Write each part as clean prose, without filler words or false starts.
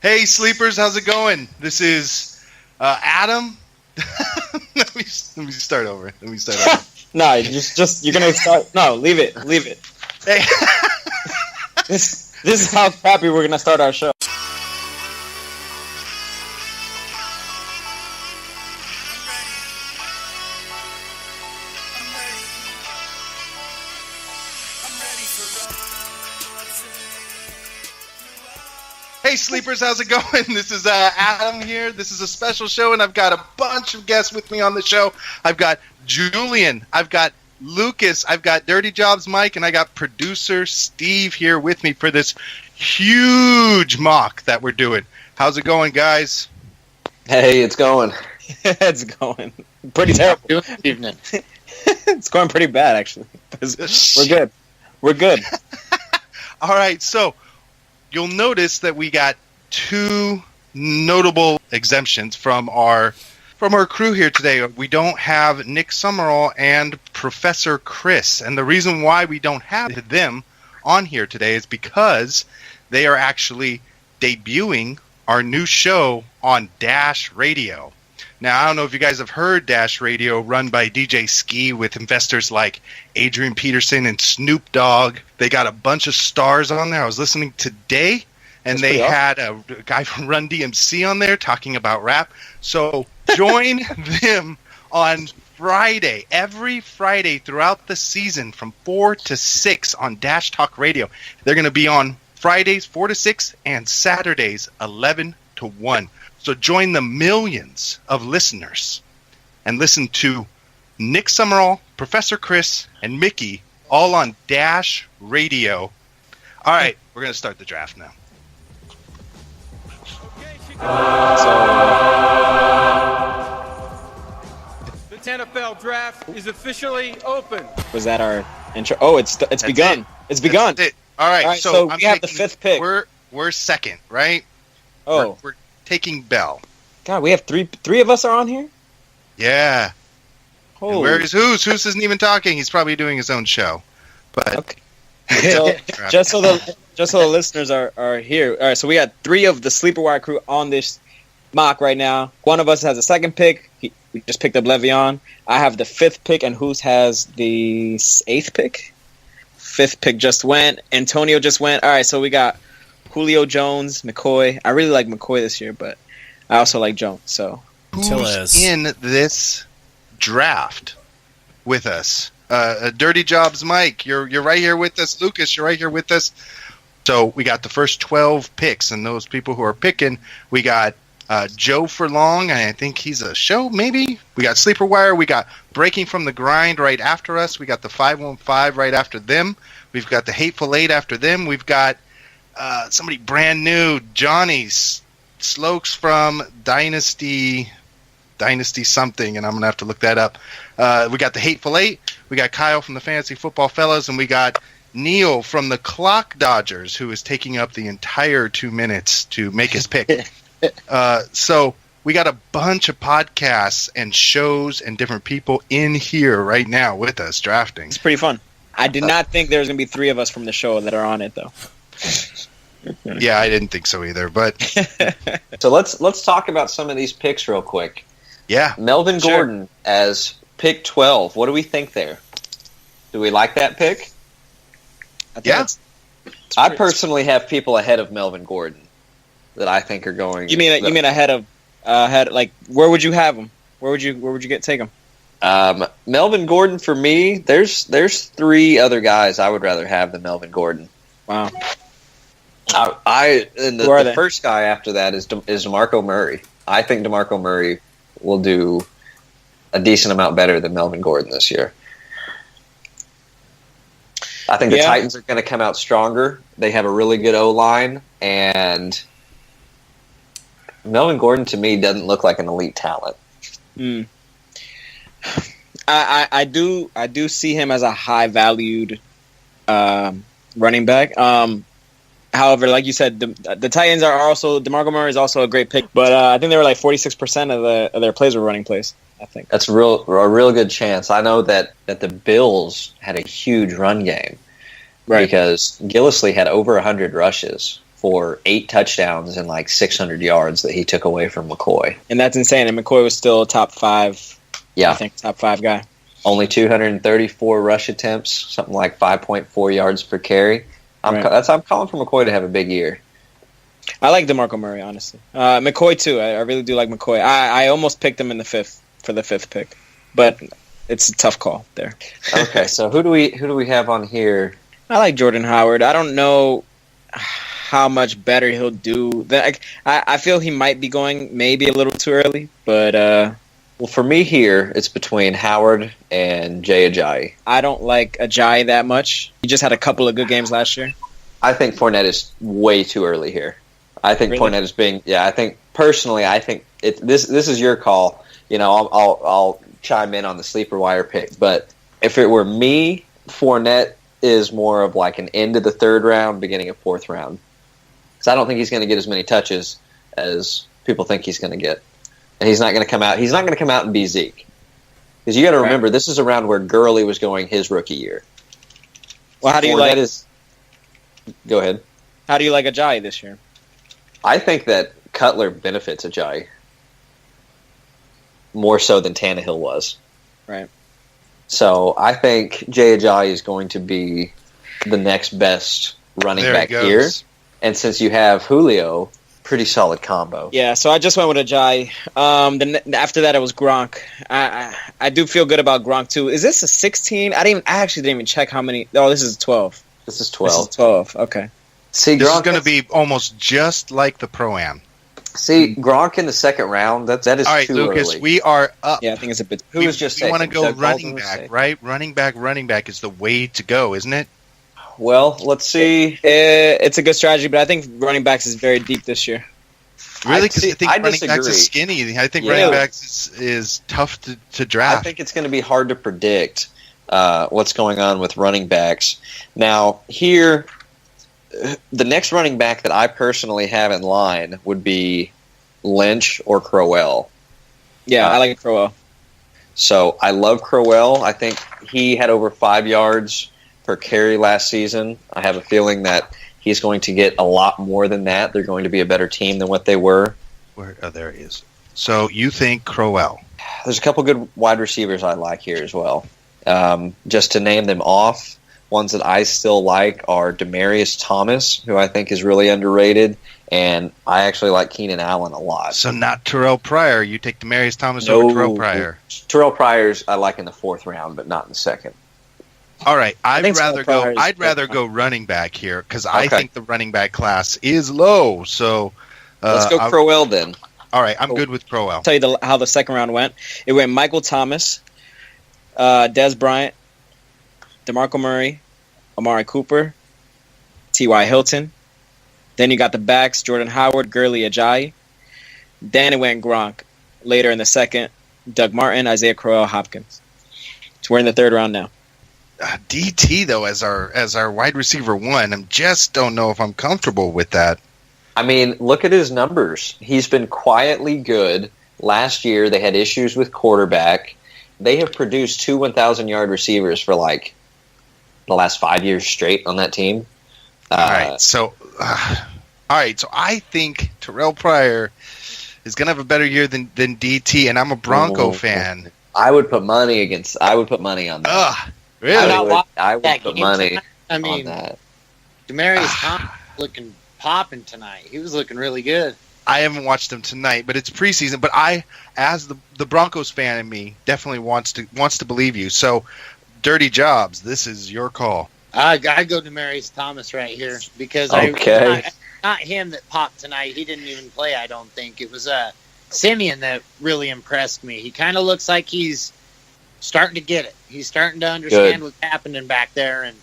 Hey, sleepers, how's it going? This is Adam. let me start over. No, just you're gonna start. No, leave it. Hey. This is how crappy we're gonna start our show. Hey, sleepers, how's it going? This is Adam here. This is a special show, and I've got a bunch of guests with me on the show. I've got Julian, I've got Lucas, I've got Dirty Jobs Mike, and I got producer Steve here with me for this huge mock that we're doing. How's it going, guys? Hey, it's going. It's going pretty terrible. Good evening. It's going pretty bad, actually. We're good. All right, so you'll notice that we got two notable exemptions from our crew here today. We don't have Nick Summerall and Professor Chris, and the reason why we don't have them on here today is because they are actually debuting our new show on Dash Radio. Now, I don't know if you guys have heard Dash Radio, run by DJ Ski with investors like Adrian Peterson and Snoop Dogg. They got a bunch of stars on there. I was listening today, and they had a guy from Run DMC on there talking about rap. So join them on Friday, every Friday throughout the season from 4 to 6 on Dash Talk Radio. They're going to be on Fridays 4 to 6 and Saturdays 11 to 1. So join the millions of listeners and listen to Nick Summerall, Professor Chris, and Mickey all on Dash Radio. All right, we're going to start the draft now. The NFL draft is officially open. Was that our intro? Oh, it's begun. It's begun. That's it. All right, so we have the fifth pick. We're second, right? Oh, we're taking Bell. God, we have three of us are on here? Yeah. Holy. Where is Who's? Who's isn't even talking. He's probably doing his own show. But okay. So, just so the listeners are here. All right, so we got 3 of the SleeperWire crew on this mock right now. One of us has a second pick. We just picked up Le'Veon. I have the 5th pick, and Who's has the 8th pick? 5th pick just went. Antonio just went. All right, so we got Julio Jones, McCoy. I really like McCoy this year, but I also like Jones. So who's in this draft with us? Dirty Jobs Mike, you're right here with us. Lucas, you're right here with us. So we got the first 12 picks, and those people who are picking, we got Joe Furlong, and I think he's a show, maybe. We got SleeperWire. We got Breaking from the Grind right after us. We got the 515 right after them. We've got the Hateful 8 after them. We've got somebody brand new, Johnny Slokes from Dynasty something, and I'm going to have to look that up. We got the Hateful 8. We got Kyle from the Fantasy Football Fellas, and we got Neil from the Clock Dodgers, who is taking up the entire 2 minutes to make his pick. So we got a bunch of podcasts and shows and different people in here right now with us drafting. It's pretty fun. I did not think there was going to be 3 of us from the show that are on it, though. Yeah, I didn't think so either. But so let's talk about some of these picks real quick. Yeah, Melvin Gordon as pick 12. What do we think there? Do we like that pick? I personally have people ahead of Melvin Gordon that I think are going. You mean ahead of like where would you have him? Where would you take him? Melvin Gordon for me. There's 3 other guys I would rather have than Melvin Gordon. Wow. The first guy after that is DeMarco Murray. I think DeMarco Murray will do a decent amount better than Melvin Gordon this year. I think the Titans are going to come out stronger. They have a really good O-line, and Melvin Gordon to me doesn't look like an elite talent. I do see him as a high valued running back. However, like you said, the Titans are also DeMarco Murray is also a great pick, but I think they were like 46% of their plays were running plays. I think that's a real good chance. I know that the Bills had a huge run game, right? Because Gillislee had over 100 rushes for 8 touchdowns and like 600 yards that he took away from McCoy. And that's insane. And McCoy was still top 5. Yeah. I think top 5 guy. Only 234 rush attempts, something like 5.4 yards per carry. I'm calling for McCoy to have a big year. I like DeMarco Murray, honestly. McCoy too. I really do like McCoy. I almost picked him in the 5th for the 5th pick, but it's a tough call there. Okay, so who do we have on here? I like Jordan Howard. I don't know how much better he'll do. I feel he might be going maybe a little too early, but well, for me here, it's between Howard and Jay Ajayi. I don't like Ajayi that much. He just had a couple of good games last year. I think Fournette is way too early here. I think Really? Fournette is being. Yeah, I think personally, I think this is your call. You know, I'll chime in on the sleeper wire pick, but if it were me, Fournette is more of like an end of the 3rd round, beginning of 4th round. Because I don't think he's going to get as many touches as people think he's going to get, and he's not going to come out. He's not going to come out and be Zeke. Because you got to remember, this is around where Gurley was going his rookie year. Well, how do you Fournette Go ahead. How do you like Ajayi this year? I think that Cutler benefits Ajayi more so than Tannehill was. Right. So I think Jay Ajayi is going to be the next best running back here. And since you have Julio, pretty solid combo. Yeah, so I just went with Ajayi. After that, it was Gronk. I do feel good about Gronk too. Is this a 16? I actually didn't even check how many. Oh, this is 12. This is 12. This is 12. Okay. See, This Gronk is going to be almost just like the Pro Am. See, Gronk in the 2nd round. That is All right, too Lucas, early. we are up. Yeah, I think it's a bit. Who was just we want to taken? go Doug running Baldwin was back, taken. right? Running back is the way to go, isn't it? Well, let's see. It's a good strategy, but I think running backs is very deep this year. Really? Because I think I running backs disagree. is skinny. I think Yeah. running backs is tough to I draft. think it's going to be hard to predict what's going on with running backs. Now, here, the next running back that I personally have in line would be Lynch or Crowell. Yeah, I like Crowell. So I love Crowell. I think he had over 5 yards per carry last season. I have a feeling that he's going to get a lot more than that. They're going to be a better team than what they were. There he is. So you think Crowell? There's a couple good wide receivers I like here as well. Just to name them off, ones that I still like are Demaryius Thomas, who I think is really underrated, and I actually like Keenan Allen a lot. So not Terrell Pryor. You take Demaryius Thomas over Terrell Pryor. Terrell Pryor's I like in the 4th round, but not in the 2nd. All right, I'd think rather Terrell Pryor go. is I'd good. rather go running back here because I Okay. think the running back class is low. So Let's go Crowell then. All right, I'm good with Crowell. I'll tell you how the 2nd round went. It went Michael Thomas, Des Bryant, DeMarco Murray, Amari Cooper, T.Y. Hilton. Then you got the backs, Jordan Howard, Gurley, Ajayi. Then it went Gronk. Later in the 2nd, Doug Martin, Isaiah Crowell, Hopkins. So we're in the 3rd round now. DT though as our wide receiver 1, I just don't know if I'm comfortable with that. I mean, look at his numbers. He's been quietly good. Last year, they had issues with quarterback. They have produced 2 1,000-yard receivers for like the last 5 years straight on that team. All right, so I think Terrell Pryor is going to have a better year than DT, and I'm a Bronco fan. I would put money on that. Ugh, really? I would that put game money tonight. I mean, on that. Demaryius Thomas looking popping tonight. He was looking really good. I haven't watched him tonight, but it's preseason. But I, as the Broncos fan in me, definitely wants to believe you. So, Dirty Jobs, this is your call. I go Demaryius Thomas right here because not him that popped tonight. He didn't even play. I don't think it was Simeon that really impressed me. He kind of looks like he's starting to get it. He's starting to understand what's happening back there, and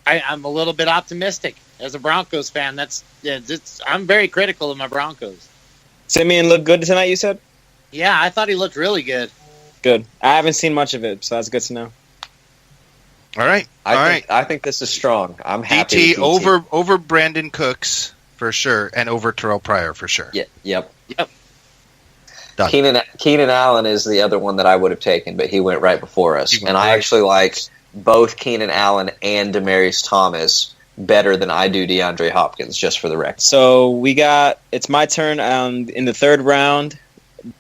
I'm a little bit optimistic as a Broncos fan. I'm very critical of my Broncos. Simeon looked good tonight, you said? Yeah, I thought he looked really good. Good. I haven't seen much of it, so that's good to know. All right, I think this is strong. I'm happy. DT over Brandon Cooks for sure, and over Terrell Pryor for sure. Yeah, yep. Done. Keenan Allen is the other one that I would have taken, but he went right before us. And I actually like both Keenan Allen and Demaryius Thomas better than I do DeAndre Hopkins, just for the record. So it's my turn in the third round.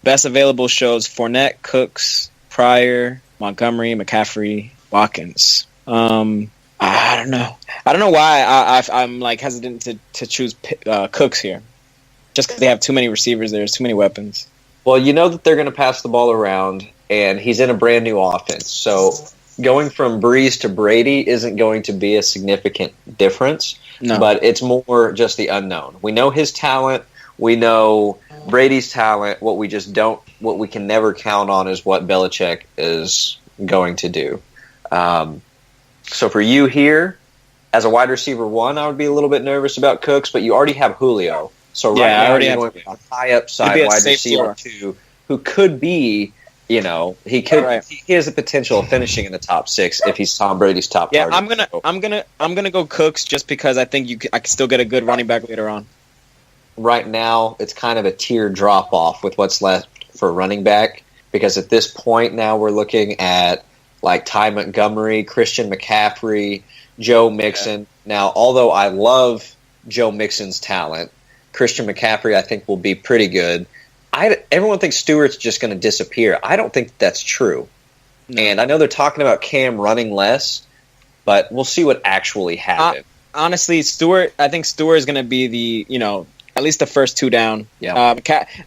Best available shows Fournette, Cooks, Pryor, Montgomery, McCaffrey, Watkins. I don't know. I don't know why I'm like hesitant to choose Cooks here. Just because they have too many receivers, there's too many weapons. Well, you know that they're going to pass the ball around, and he's in a brand new offense. So going from Breeze to Brady isn't going to be a significant difference. No. But it's more just the unknown. We know his talent. We know Brady's talent. What we can never count on is what Belichick is going to do. So for you here, as a wide receiver 1, I would be a little bit nervous about Cooks, but you already have Julio. So now you're going with a high upside wide receiver 2 who could be, he has the potential of finishing in the top 6 if he's Tom Brady's top target. I'm gonna go Cooks just because I think I can still get a good running back later on. Right now, it's kind of a tier drop off with what's left for running back, because at this point now we're looking at like Ty Montgomery, Christian McCaffrey, Joe Mixon. Now, although I love Joe Mixon's talent, Christian McCaffrey I think will be pretty good. Everyone thinks Stewart's just going to disappear. I don't think that's true. No. And I know they're talking about Cam running less, but we'll see what actually happens. Honestly, I think Stewart is going to be the, at least the first 2 down. Yeah.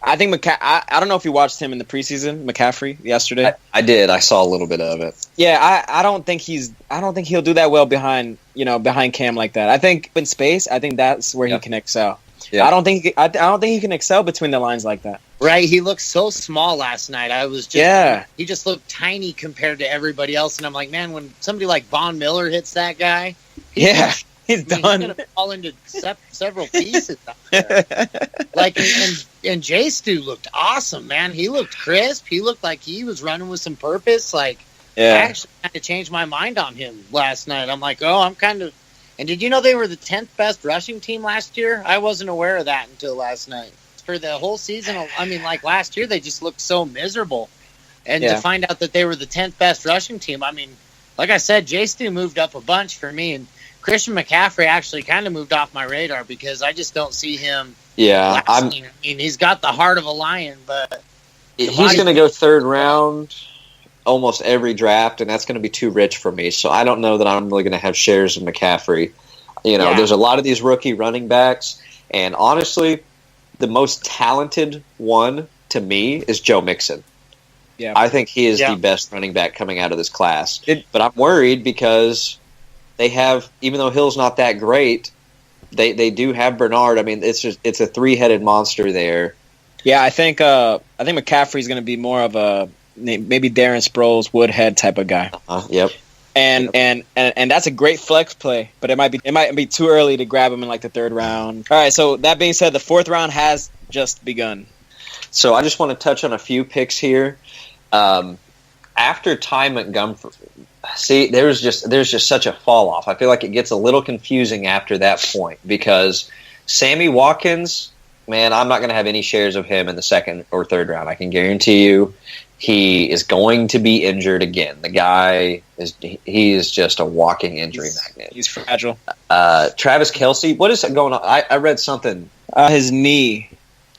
I think I don't know if you watched him in the preseason, McCaffrey, yesterday. I did. I saw a little bit of it. Yeah, I don't think he'll do that well behind Cam like that. I think in space, I think that's where he can excel. Yeah. I don't think he can excel between the lines like that. Right, he looked so small last night. He just looked tiny compared to everybody else, and I'm like, man, when somebody like Von Miller hits that guy, he's done. He's going to fall into several pieces out there. Like, and J Stu looked awesome, man. He looked crisp. He looked like he was running with some purpose. Like, I actually kind of changed my mind on him last night. I'm like, I'm kind of. And did you know they were the 10th best rushing team last year? I wasn't aware of that until last night. For the whole season, like last year, they just looked so miserable. And to find out that they were the 10th best rushing team, like I said, J Stu moved up a bunch for me, and Christian McCaffrey actually kind of moved off my radar because I just don't see him. Yeah, he's got the heart of a lion, but he's going to go third round almost every draft, and that's going to be too rich for me. So I don't know that I'm really going to have shares of McCaffrey. There's a lot of these rookie running backs, and honestly, the most talented one to me is Joe Mixon. Yeah, I think he is the best running back coming out of this class. But I'm worried because they have, even though Hill's not that great, they do have Bernard. It's a 3-headed monster there. Yeah, I think McCaffrey's going to be more of a maybe Darren Sproles, Woodhead type of guy. Yep. And that's a great flex play, but it might be too early to grab him in like the 3rd round. All right, so that being said, the 4th round has just begun. So I just want to touch on a few picks here. After Ty Montgomery, there's just such a fall off. I feel like it gets a little confusing after that point because Sammy Watkins, man, I'm not going to have any shares of him in the 2nd or 3rd round. I can guarantee you. He is going to be injured again. The guy is just a walking injury magnet. He's fragile. Travis Kelce, what is going on? I read something. His knee.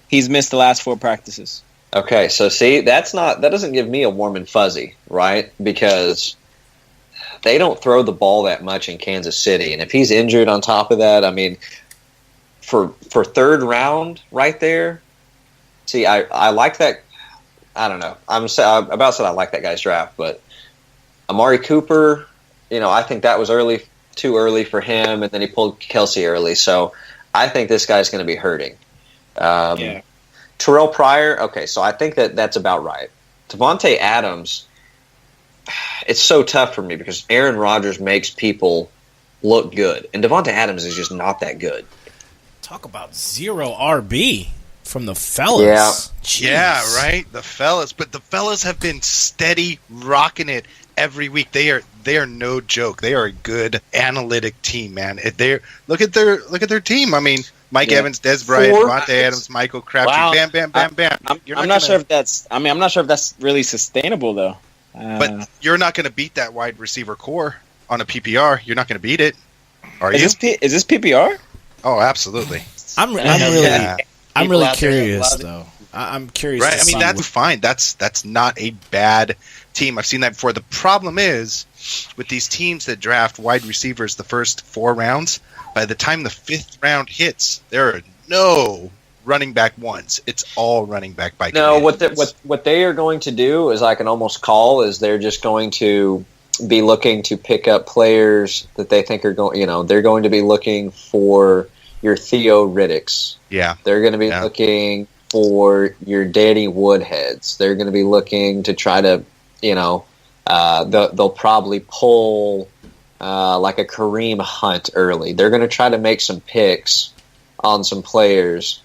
He's missed the last 4 practices. Okay, so see, that doesn't give me a warm and fuzzy, right? Because they don't throw the ball that much in Kansas City, and if he's injured on top of that, for 3rd round right there. See, I like that. I don't know. I'm about said I like that guy's draft, but Amari Cooper, I think that was too early for him, and then he pulled Kelce early. So I think this guy's going to be hurting. Terrell Pryor, okay, so I think that's about right. Devontae Adams, it's so tough for me because Aaron Rodgers makes people look good, and Devontae Adams is just not that good. Talk about 0 RB. From the fellas. Yeah, right? The fellas. But the fellas have been steady rocking it every week. They are no joke. They are a good analytic team, man. Look at their team. Mike Evans, Des Bryant, Devontae Adams, Michael Crabtree, bam. I'm not sure if that's really sustainable though. But you're not going to beat that wide receiver core on a PPR. You're not going to beat it. Are is you? Is this PPR? Oh, absolutely. I'm really curious though. I'm curious. Right. I mean, that's fine. That's not a bad team. I've seen that before. The problem is with these teams that draft wide receivers the first 4 rounds, by the time the 5th round hits, there are no running back ones. It's all running back by No, committee. what they are going to do is I can almost call is they're just going to be looking to pick up players that they think are going. They're going to be looking for your Theo Riddicks. Yeah, they're going to be looking for your Danny Woodheads. They're going to be looking to try to, they'll probably pull like a Kareem Hunt early. They're going to try to make some picks on some players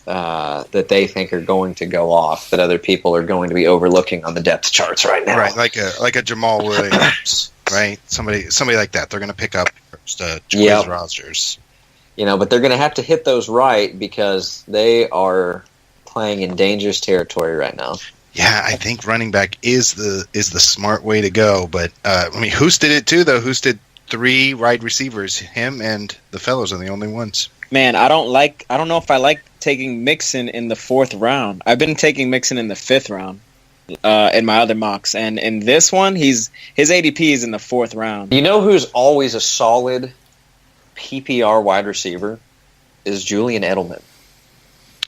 that they think are going to go off, that other people are going to be overlooking on the depth charts right now. Right, like a Jamal Williams, right? Somebody like that. They're going to pick up Stills Rogers. But they're going to have to hit those right because they are playing in dangerous territory right now. Yeah, I think running back is the smart way to go. But Hoos did it too, though. Hoos did 3 wide receivers. Him and the fellows are the only ones. Man, I don't know if I like taking Mixon in the 4th round. I've been taking Mixon in the 5th round in my other mocks, and in this one, his ADP is in the 4th round. You know who's always a solid PPR wide receiver is Julian Edelman.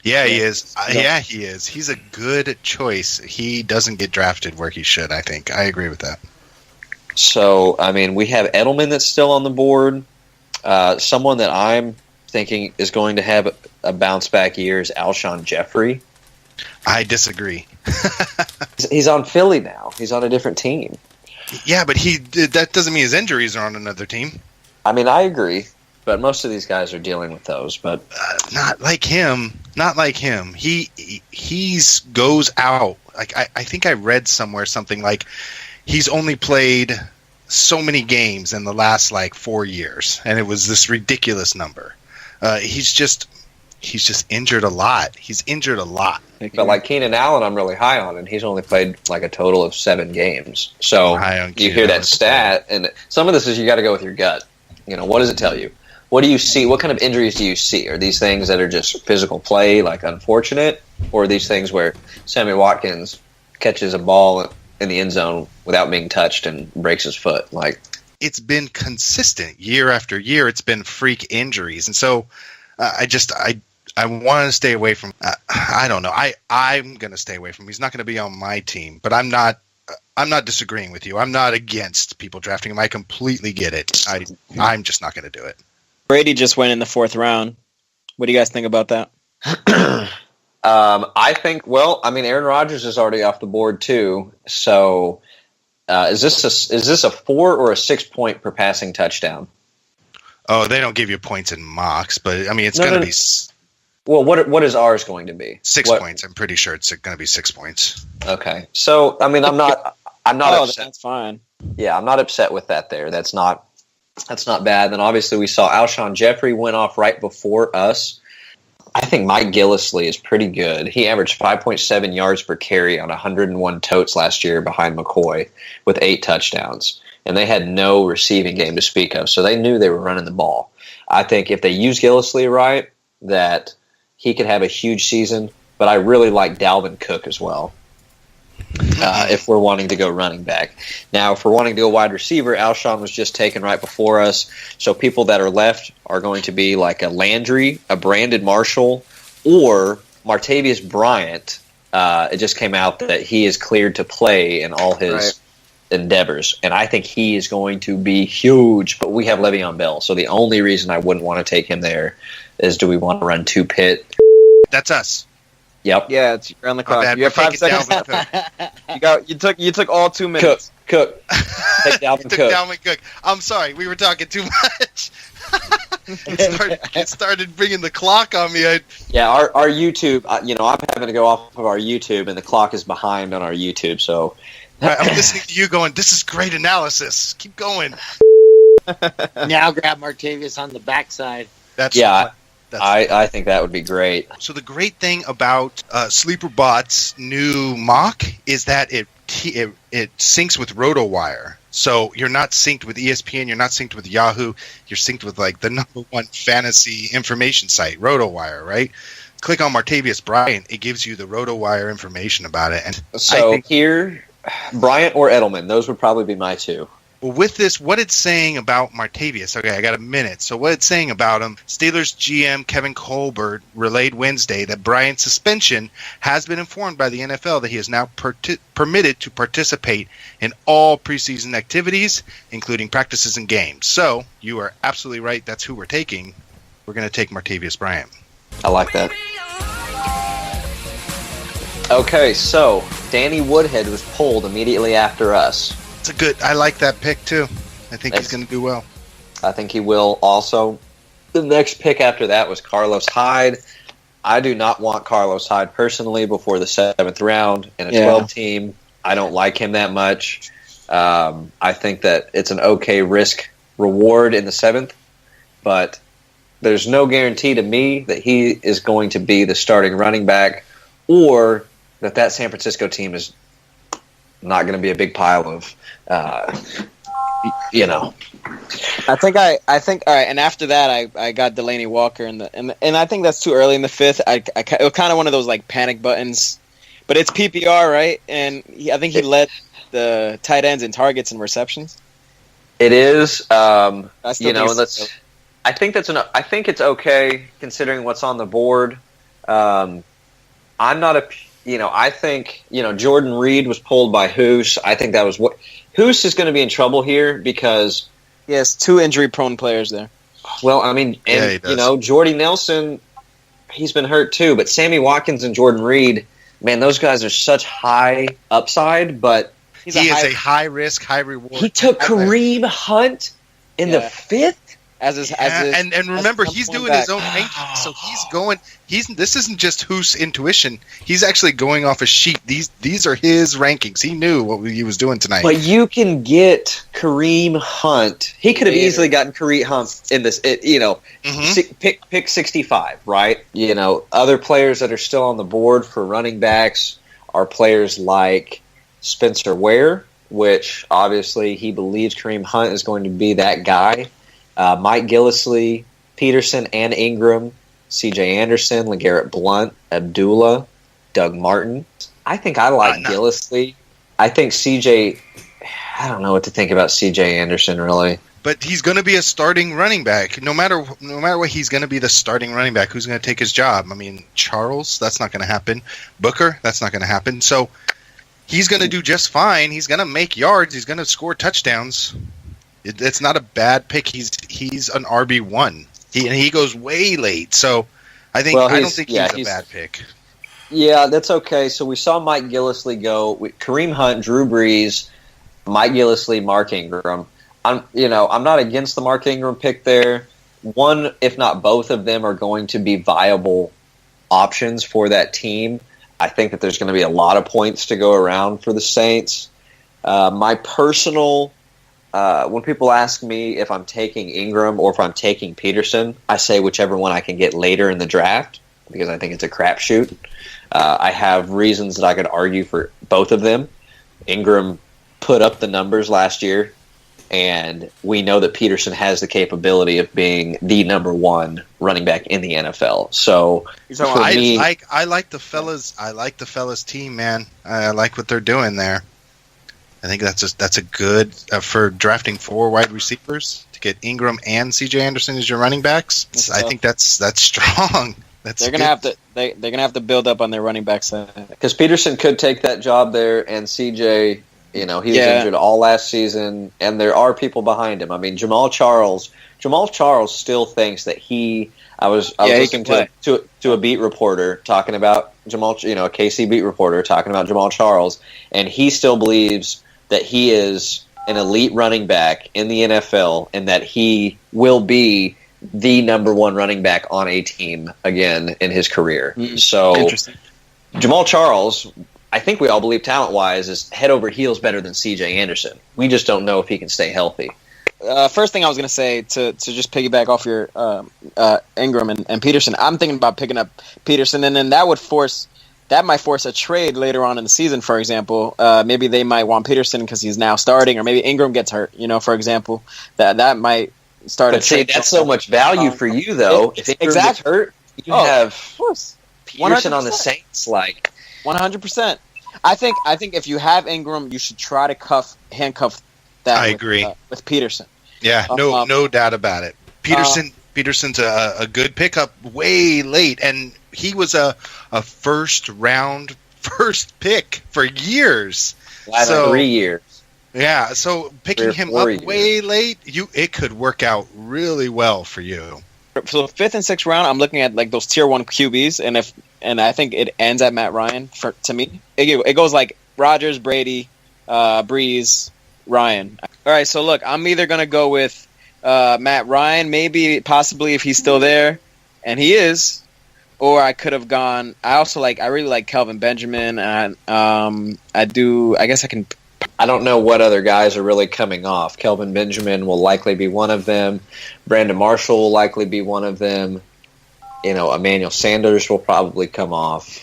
Yeah, he is. He is. He's a good choice. He doesn't get drafted where he should, I think. I agree with that. So, we have Edelman that's still on the board. Someone that I'm thinking is going to have a bounce-back year is Alshon Jeffrey. I disagree. He's on Philly now. He's on a different team. Yeah, but that doesn't mean his injuries are on another team. I agree. But most of these guys are dealing with those. But not like him. Not like him. He's goes out. Like I think I read somewhere something like he's only played so many games in the last 4 years, and it was this ridiculous number. He's just injured a lot. He's injured a lot. But like Keenan Allen, I'm really high on, and he's only played a total of 7 games. So you hear that stat, and some of this is you got to go with your gut. What does it tell you? What do you see? What kind of injuries do you see? Are these things that are just physical play, unfortunate, or are these things where Sammy Watkins catches a ball in the end zone without being touched and breaks his foot? It's been consistent year after year. It's been freak injuries, and so I want to stay away from. I don't know. I'm going to stay away from him. He's not going to be on my team, but I'm not disagreeing with you. I'm not against people drafting him. I completely get it. I'm just not going to do it. Brady just went in the 4th round. What do you guys think about that? I think, Aaron Rodgers is already off the board too. So, is this a 4 or a 6 point per passing touchdown? Oh, they don't give you points in mocks, but it's going to be. Well, what is ours going to be? 6 points. I'm pretty sure it's going to be 6 points. Okay, so I'm not upset. That's fine. Yeah, I'm not upset with that. That's not bad. Then obviously we saw Alshon Jeffrey went off right before us. I think Mike Gillislee is pretty good. He averaged 5.7 yards per carry on 101 totes last year behind McCoy with 8 touchdowns. And they had no receiving game to speak of, so they knew they were running the ball. I think if they use Gillislee right, that he could have a huge season. But I really like Dalvin Cook as well. If we're wanting to go running back. Now, if we're wanting to go wide receiver, Alshon was just taken right before us. So people that are left are going to be like a Landry, a Brandon Marshall, or Martavius Bryant. It just came out that he is cleared to play in all his endeavors. And I think he is going to be huge. But we have Le'Veon Bell. So the only reason I wouldn't want to take him there is do we want to run 2 pit? That's us. Yep. Yeah, you're on the clock. You have 5 seconds. You took all 2 minutes. Cook. Take Dalvin Cook. Dalvin Cook. I'm sorry, we were talking too much. It started bringing the clock on me. Our YouTube. I'm having to go off of our YouTube, and the clock is behind on our YouTube. So I'm listening to you going, "This is great analysis. Keep going." Now grab Martavius on the backside. I think that would be great. So the great thing about SleeperBot's new mock is that it syncs with RotoWire. So you're not synced with ESPN, you're not synced with Yahoo, you're synced with like the #1 fantasy information site, RotoWire, right? Click on Martavius Bryant, it gives you the RotoWire information about it. And so here, Bryant or Edelman, those would probably be my two. Well, with this, what it's saying about Martavius, okay, I got a minute. So what it's saying about him, Steelers GM Kevin Colbert relayed Wednesday that Bryant's suspension has been informed by the NFL that he is now permitted to participate in all preseason activities, including practices and games. So you are absolutely right. That's who we're taking. We're going to take Martavius Bryant. I like that. Okay, so Danny Woodhead was pulled immediately after us. I like that pick too. I think he's going to do well. I think he will also. The next pick after that was Carlos Hyde. I do not want Carlos Hyde personally before the 7th round in a 12 team. I don't like him that much. I think that it's an okay risk reward in the 7th, but there's no guarantee to me that he is going to be the starting running back or that San Francisco team is not going to be a big pile of, I think all right. And after that, I got Delaney Walker and I think that's too early in the 5th. It was kind of one of those like panic buttons, but it's PPR, right? And I think he led the tight ends in targets and receptions. It is, I think it's okay considering what's on the board. I'm not I think, Jordan Reed was pulled by Hoos. I think that was what Hoos is going to be in trouble here because he has 2 injury-prone players there. Well, I mean, and Jordy Nelson, he's been hurt too. But Sammy Watkins and Jordan Reed, man, those guys are such high upside. But he is a high risk, high reward. He took Kareem Hunt in the 5th. And remember, he's doing his own rankings, so he's going. This isn't just Hoos intuition. He's actually going off a sheet. These are his rankings. He knew what he was doing tonight. But you can get Kareem Hunt. He could have easily gotten Kareem Hunt in this. Pick 65, right? Other players that are still on the board for running backs are players like Spencer Ware, which obviously he believes Kareem Hunt is going to be that guy. Mike Gillislee, Peterson, and Ingram, C.J. Anderson, LeGarrette Blount, Abdullah, Doug Martin. I think I like Gillislee. I think C.J. I don't know what to think about C.J. Anderson really. But he's going to be a starting running back. No matter what, he's going to be the starting running back. Who's going to take his job? I mean, Charles, that's not going to happen. Booker, that's not going to happen. So he's going to do just fine. He's going to make yards. He's going to score touchdowns. It's not a bad pick. He's an RB1. He goes way late. So I don't think he's a bad pick. Yeah, that's okay. So we saw Mike Gillislee go. Kareem Hunt, Drew Brees, Mike Gillislee, Mark Ingram. I'm not against the Mark Ingram pick there. One, if not both of them, are going to be viable options for that team. I think that there's going to be a lot of points to go around for the Saints. My personal... when people ask me if I'm taking Ingram or if I'm taking Peterson, I say whichever one I can get later in the draft because I think it's a crapshoot. I have reasons that I could argue for both of them. Ingram put up the numbers last year, and we know that Peterson has the capability of being the #1 running back in the NFL. So I like the fellas. I like the fellas team, man. I like what they're doing there. I think that's a good for drafting 4 wide receivers to get Ingram and C.J. Anderson as your running backs. I think that's strong. They're gonna have to build up on their running backs because Peterson could take that job there, and C.J. he was injured all last season, and there are people behind him. I mean, Jamal Charles still thinks that I was listening to a beat reporter talking about Jamal, a KC beat reporter talking about Jamal Charles, and he still believes that he is an elite running back in the NFL and that he will be the #1 running back on a team again in his career. So interesting. Jamal Charles, I think we all believe talent-wise, is head over heels better than C.J. Anderson. We just don't know if he can stay healthy. First thing I was going to say, to just piggyback off your Ingram and Peterson, I'm thinking about picking up Peterson, and then that would force that might force a trade later on in the season, for example. Maybe they might want Peterson because he's now starting, or maybe Ingram gets hurt, for example. That might start a trade. That's so much value for you, though. If Ingram gets hurt, you have Peterson on the Saints. 100%. I think if you have Ingram, you should try to handcuff that. I agree with Peterson. Yeah, no doubt about it. Peterson's a good pickup way late, and he was a first pick for years. 3 years. Yeah, so picking him up way late, it could work out really well for you. So 5th and 6th round, I'm looking at like those tier 1 QBs, and I think it ends at Matt Ryan. To me, it goes like Rogers, Brady, Breeze, Ryan. All right, so look, I'm either gonna go with Matt Ryan, possibly if he's still there, and he is, or I could have gone. I really like Kelvin Benjamin, and I guess I can. I don't know what other guys are really coming off. Kelvin Benjamin will likely be one of them. Brandon Marshall will likely be one of them. Emmanuel Sanders will probably come off.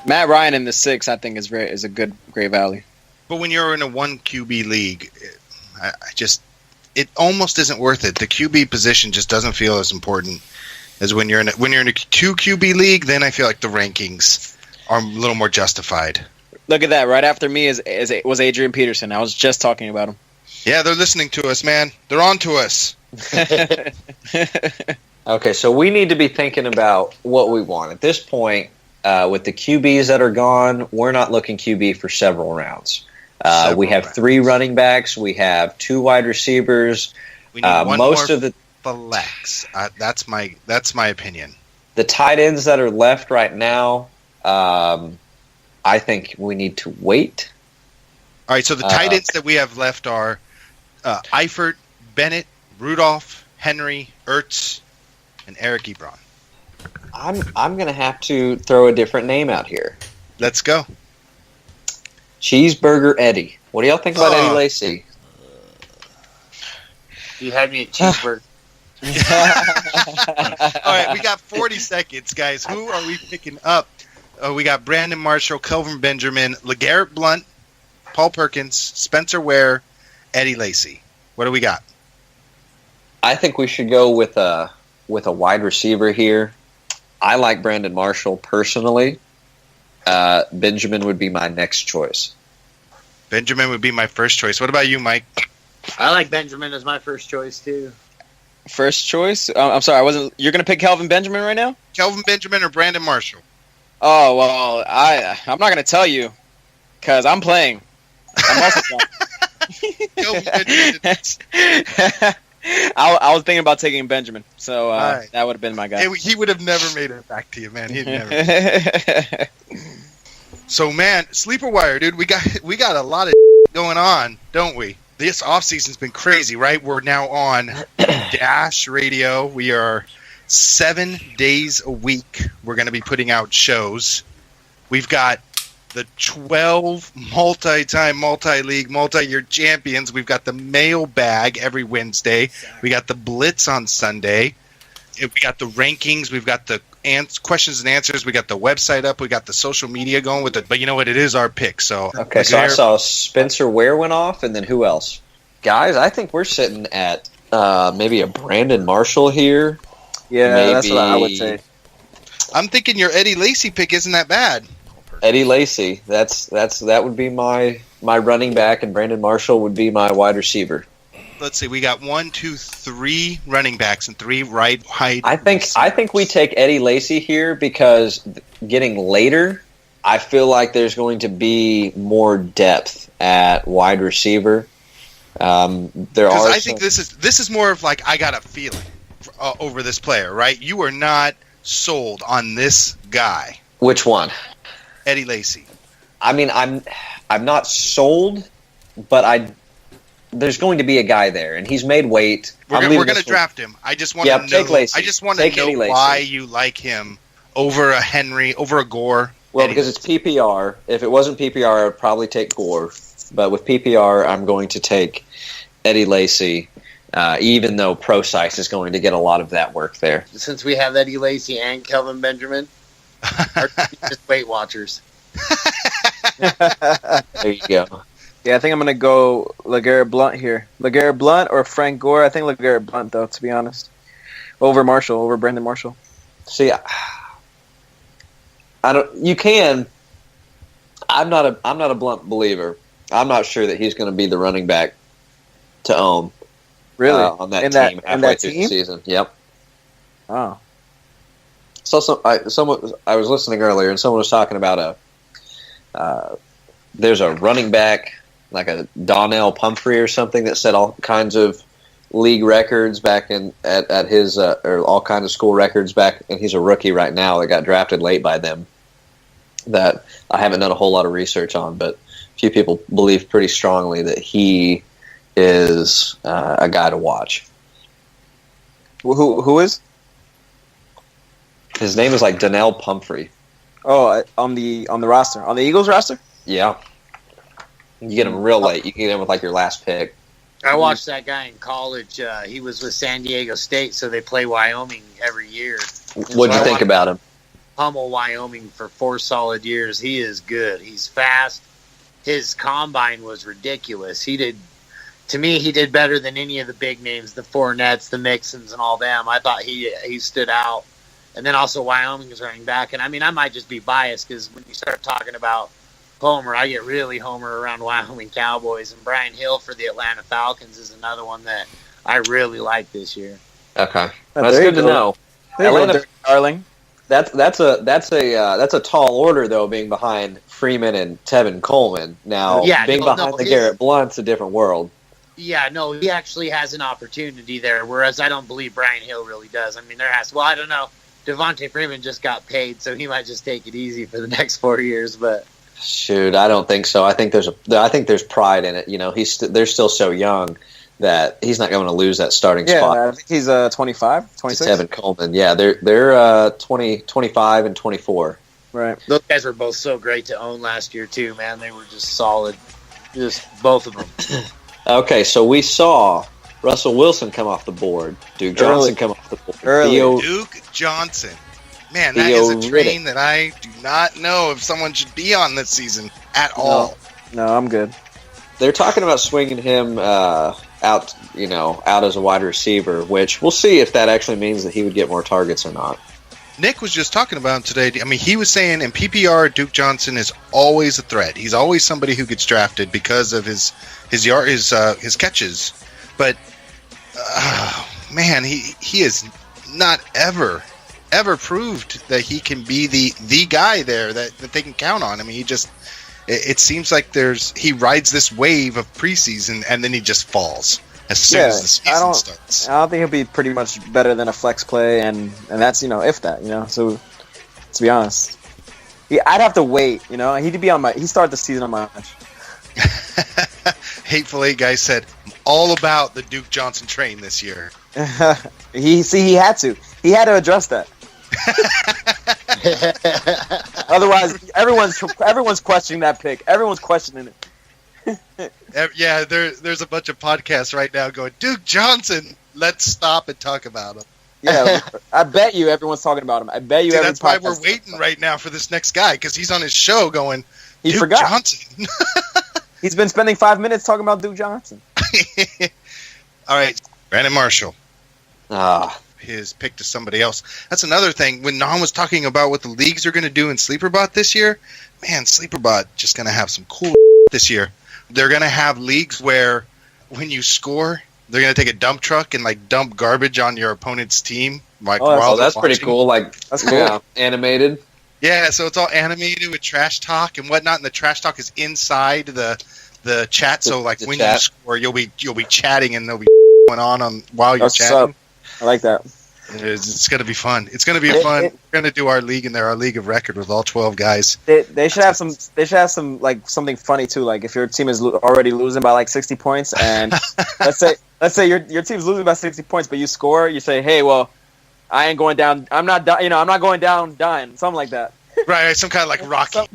Matt Ryan in the 6, I think, is a great value. But when you're in a 1 QB league, it almost isn't worth it. The QB position just doesn't feel as important as when you're in a 2 QB league. Then I feel like the rankings are a little more justified. Look at that! Right after me was Adrian Peterson. I was just talking about him. Yeah, they're listening to us, man. They're on to us. Okay, so we need to be thinking about what we want at this point. With the QBs that are gone, we're not looking QB for several rounds. We have 3 running backs. We have 2 wide receivers. We need one more of the flex. That's my opinion. The tight ends that are left right now, I think we need to wait. All right, so the tight ends that we have left are Eifert, Bennett, Rudolph, Henry, Ertz, and Eric Ebron. I'm going to have to throw a different name out here. Let's go. Cheeseburger Eddie. What do y'all think about Eddie Lacy? You had me at cheeseburger. All right, we got 40 seconds, guys. Who are we picking up? We got Brandon Marshall, Kelvin Benjamin, LeGarrette Blount, Paul Perkins, Spencer Ware, Eddie Lacy. What do we got? I think we should go with a wide receiver here. I like Brandon Marshall personally. Benjamin would be my next choice. Benjamin would be my first choice. What about you, Mike? I like Benjamin as my first choice too. First choice? I'm sorry, I wasn't. You're going to pick Kelvin Benjamin right now? Kelvin Benjamin or Brandon Marshall? Oh well, I'm not going to tell you because I'm playing. I'm also playing. Kelvin Benjamin. I was thinking about taking Benjamin, so right. That would have been my guy. He would have never made it back to you, man. He'd never. So, man, SleeperWire, dude, we got a lot of going on, don't we? This offseason's been crazy, right? We're now on Dash Radio. We are 7 days a week. We're going to be putting out shows. We've got the 12 multi-time, multi-league, multi-year champions. We've got the mailbag every Wednesday. We got the Blitz on Sunday. We got the rankings. We've got the questions and answers. We got the website up. We got the social media going with it. But you know what? It is our pick. So okay. So I saw Spencer Ware went off, and then who else? Guys, I think we're sitting at maybe a Brandon Marshall here. Yeah, maybe. That's what I would say. I'm thinking your Eddie Lacy pick isn't that bad. Eddie Lacy. That would be my running back, and Brandon Marshall would be my wide receiver. Let's see. We got 1, 2, 3 running backs and 3 wide. I think we take Eddie Lacy here because getting later, I feel like there's going to be more depth at wide receiver. I think this is more of like I got a feeling over this player, right? You are not sold on this guy. Which one? Eddie Lacy. I mean, I'm not sold, but there's going to be a guy there, and he's made weight. We're going to draft him. I just want to know. Take Lacy. I just want to know why you like him over a Henry, over a Gore. Well, because it's PPR. If it wasn't PPR, I would probably take Gore. But with PPR, I'm going to take Eddie Lacy, even though ProSize is going to get a lot of that work there. Since we have Eddie Lacy and Kelvin Benjamin, Or just Weight Watchers. There you go. Yeah, I think I'm going to go LeGarrette Blount here. LeGarrette Blount or Frank Gore? I think LeGarrette Blount, though, to be honest. Over Brandon Marshall. See, I don't. You can. I'm not a Blount believer. I'm not sure that he's going to be the running back to own. Really? On that team halfway through the season. Yep. Oh. So I was listening earlier, and someone was talking about there's a running back like a Donnell Pumphrey or something that set all kinds of league records back at his or all kinds of school records back, and he's a rookie right now that got drafted late by them. That I haven't done a whole lot of research on, but a few people believe pretty strongly that he is a guy to watch. Who is? His name is like Donnell Pumphrey. Oh, on the roster, on the Eagles roster. Yeah, you get him real late. You can get him with like your last pick. I watched that guy in college. He was with San Diego State, so they play Wyoming every year. What'd you think about him? Pummel Wyoming for 4 solid years. He is good. He's fast. His combine was ridiculous. He did better than any of the big names, the Fournettes, the Mixons, and all them. I thought he stood out. And then also Wyoming is running back. And I mean, I might just be biased because when you start talking about Homer, I get really Homer around Wyoming Cowboys. And Brian Hill for the Atlanta Falcons is another one that I really like this year. Okay, that's good to know. Atlanta, darling. That's a tall order though, being behind Freeman and Tevin Coleman. Now, being behind LeGarrette Blount's a different world. Yeah, no, he actually has an opportunity there, whereas I don't believe Brian Hill really does. I mean, I don't know. Devontae Freeman just got paid, so he might just take it easy for the next 4 years. But shoot, I don't think so. I think there's pride in it. You know, they're still so young that he's not going to lose that starting spot. Yeah, I think he's 25, 26. Tevin Coleman, yeah, they're 20, 25, and 24. Right. Those guys were both so great to own last year too, man. They were just solid, just both of them. Okay, so we saw Russell Wilson come off the board. Duke Johnson come off the board. Duke Johnson. Man, that is a train that I do not know if someone should be on this season at all. No, I'm good. They're talking about swinging him out as a wide receiver, which we'll see if that actually means that he would get more targets or not. Nick was just talking about him today. I mean, he was saying in PPR, Duke Johnson is always a threat. He's always somebody who gets drafted because of his catches. But man, he is not ever proved that he can be the guy there that they can count on. I mean, it seems like he rides this wave of preseason and then he just falls as soon as the season starts. I don't think he'll be pretty much better than a flex play, and that's if that. So to be honest, I'd have to wait. He started the season on my bench. Hateful 8 guy said, I'm all about the Duke Johnson train this year. He had to address that. Otherwise, everyone's questioning that pick. Everyone's questioning it. Yeah, there's a bunch of podcasts right now going, Duke Johnson, let's stop and talk about him. Yeah, I bet you everyone's talking about him. I bet you. That's why we're waiting right now for this next guy, because he's on his show going, Duke forgot. Johnson. He's been spending 5 minutes talking about Duke Johnson. All right, Brandon Marshall. His pick to somebody else. That's another thing. When Nam was talking about what the leagues are going to do in SleeperBot this year, man, SleeperBot just going to have some cool this year. They're going to have leagues where when you score, they're going to take a dump truck and dump garbage on your opponent's team. That's pretty cool. That's cool. Yeah, animated. Yeah, so it's all animated with trash talk and whatnot, and the trash talk is inside the chat. So when you score, you'll be chatting and there'll be going on while you're chatting. I like that. It's going to be fun. It's going to be fun. We're going to do our league in there, our league of record with all 12 guys. They should have some. They should have some something funny too. Like if your team is already losing by 60 points, and let's say your team's losing by 60 points, but you score, you say, hey, well, I ain't going down. I'm not going down dying. Something like that. Right, some kind of Rocky.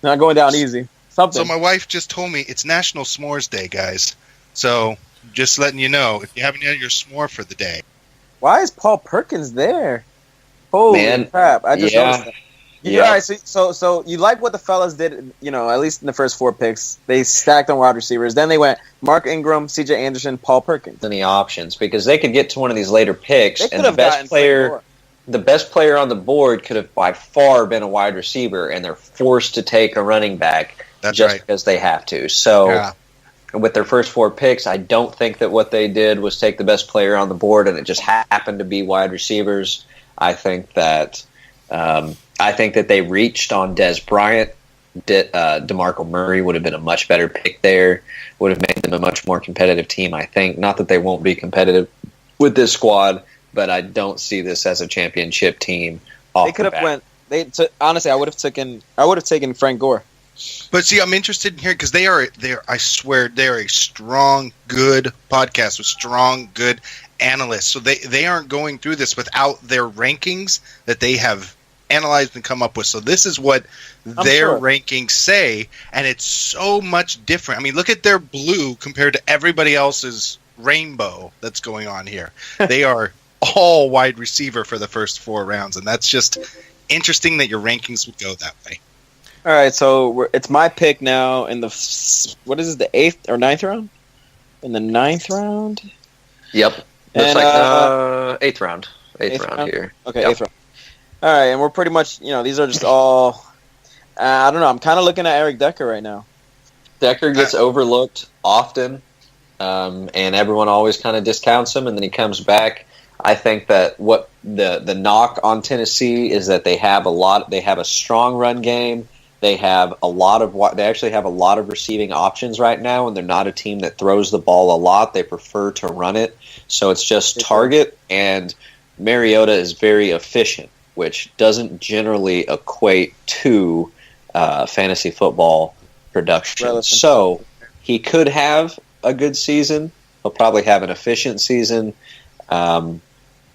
Not going down easy. Something. So my wife just told me it's National S'mores Day, guys. So just letting you know, if you haven't had your s'more for the day. Why is Paul Perkins there? Holy crap! I just noticed that. Yeah. All right, so you like what the fellas did, at least in the first 4 picks. They stacked on wide receivers. Then they went Mark Ingram, C.J. Anderson, Paul Perkins. Any options, because they could get to one of these later picks, and the best player on the board could have by far been a wide receiver, and they're forced to take a running back because they have to. So with their first 4 picks, I don't think that what they did was take the best player on the board, and it just happened to be wide receivers. I think that they reached on Dez Bryant. DeMarco Murray would have been a much better pick there. Would have made them a much more competitive team, I think. Not that they won't be competitive with this squad, but I don't see this as a championship team. They could have went. Honestly, I would have taken Frank Gore. But see, I'm interested in here because they are. I swear, they are a strong, good podcast with strong, good analysts. So they aren't going through this without their rankings that they have analyzed and come up with. So this is what their rankings say, and it's so much different. I mean, look at their blue compared to everybody else's rainbow that's going on here. They are all wide receiver for the first 4 rounds, and that's just interesting that your rankings would go that way. All right, so it's my pick now in the 8th or 9th round? In the 9th round? Yep. Looks like 8th round. 8th round here. Okay, yep. 8th round. All right, and we're pretty much, these are just all, I don't know, I'm kind of looking at Eric Decker right now. Decker gets overlooked often, and everyone always kind of discounts him, and then he comes back. I think that what the knock on Tennessee is that they have a strong run game. They actually have a lot of receiving options right now, and they're not a team that throws the ball a lot. They prefer to run it. So it's just target, and Mariota is very efficient, which doesn't generally equate to fantasy football production. So he could have a good season. He'll probably have an efficient season.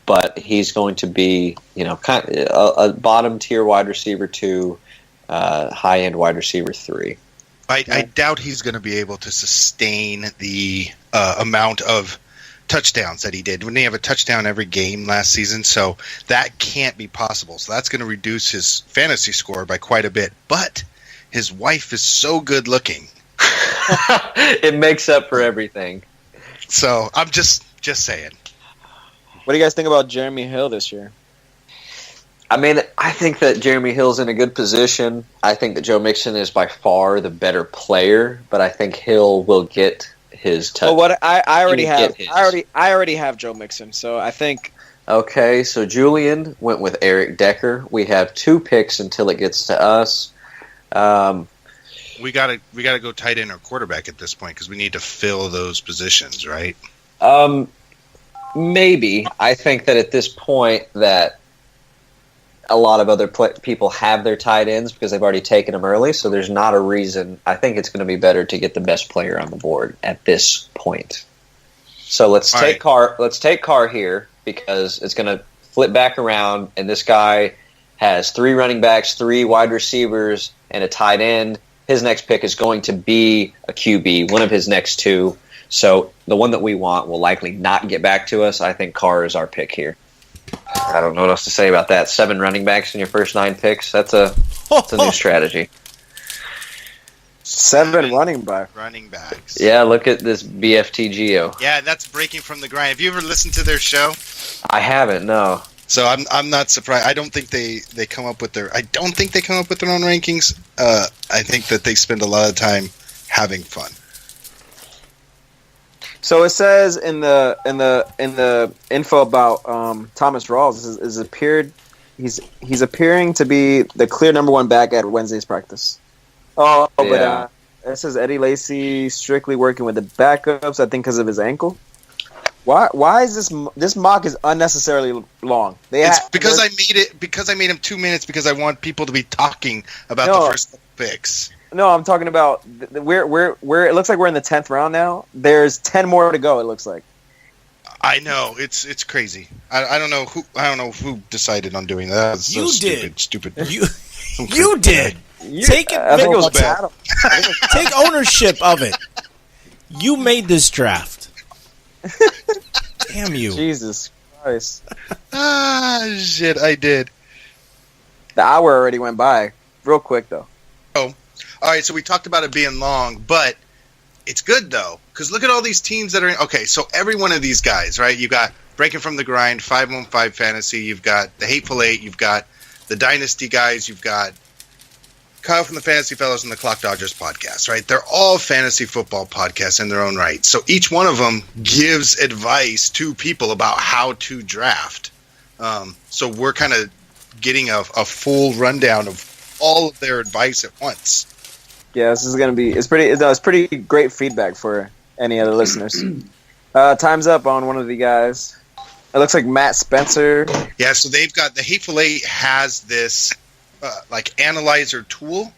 But he's going to be, kind of a bottom tier wide receiver 2, high end wide receiver 3. I doubt he's going to be able to sustain the amount of touchdowns that he did. Wouldn't he have a touchdown every game last season? So that can't be possible. So that's going to reduce his fantasy score by quite a bit. But his wife is so good looking. It makes up for everything. So I'm just saying. What do you guys think about Jeremy Hill this year? I mean, I think that Jeremy Hill's in a good position. I think that Joe Mixon is by far the better player, but I think Hill will get his touch. Well, what I already have, I already have Joe Mixon, so I think. Okay, so Julian went with Eric Decker. We have 2 picks until it gets to us. We gotta go tight end or quarterback at this point because we need to fill those positions, right? Maybe. I think that at this point that a lot of other people have their tight ends because they've already taken them early, so there's not a reason. I think it's going to be better to get the best player on the board at this point. So let's take Carr here because it's going to flip back around, and this guy has 3 running backs, 3 wide receivers, and a tight end. His next pick is going to be a QB, one of his next 2. So the one that we want will likely not get back to us. I think Carr is our pick here. I don't know what else to say about that. 7 running backs in your first 9 picks. That's a new strategy. 7 running backs. Yeah, look at this BFTGO. Yeah, that's breaking from the grind. Have you ever listened to their show? I haven't, no. So I'm not surprised. I don't think they come up with their own rankings. I think that they spend a lot of time having fun. So it says in the info about Thomas Rawls he's appearing to be the clear number 1 back at Wednesday's practice. Oh, yeah. But it says Eddie Lacy strictly working with the backups. I think because of his ankle. Why is this mock is unnecessarily long? Because I made him 2 minutes because I want people to be talking about the first picks. No, I'm talking about we're it looks like we're in the 10th round now. There's 10 more to go. It looks like. I know it's crazy. I don't know who decided on doing that. That's you so did. Stupid. You did. Take it. I think it was Adam. Take ownership of it. You made this draft. Damn you. Jesus Nice. Shit, I did. The hour already went by. Real quick, though. Oh, all right, so we talked about it being long, but it's good, though, because look at all these teams that are in. Okay, so every one of these guys, right? You got Breaking from the Grind, 515 Fantasy, you've got the Hateful Eight, you've got the Dynasty guys, you've got Kyle from the Fantasy Fellas and the Clock Dodgers podcast, right? They're all fantasy football podcasts in their own right. So each one of them gives advice to people about how to draft. So we're kind of getting a full rundown of all of their advice at once. Yeah, this is gonna be. It's pretty great feedback for any other listeners. Time's up on one of the guys. It looks like Matt Spencer. Yeah, so they've got the Hateful Eight has this like analyzer tool,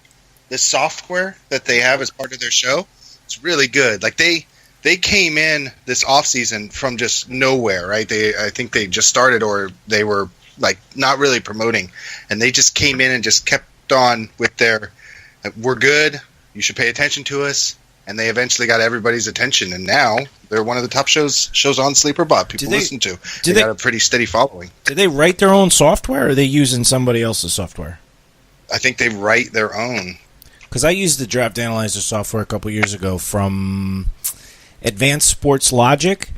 this software that they have as part of their show. It's really good. Like they came in this off season from just nowhere, right? I think they just started, or they were like not really promoting, and they just came in and just kept on with their we're good, you should pay attention to us, and they eventually got everybody's attention, and now they're one of the top shows on SleeperBot people listen to. They got a pretty steady following. Did they write their own software, or are they using somebody else's software? I think they write their own. Because I used the Draft Analyzer software a couple years ago from Advanced Sports Logic,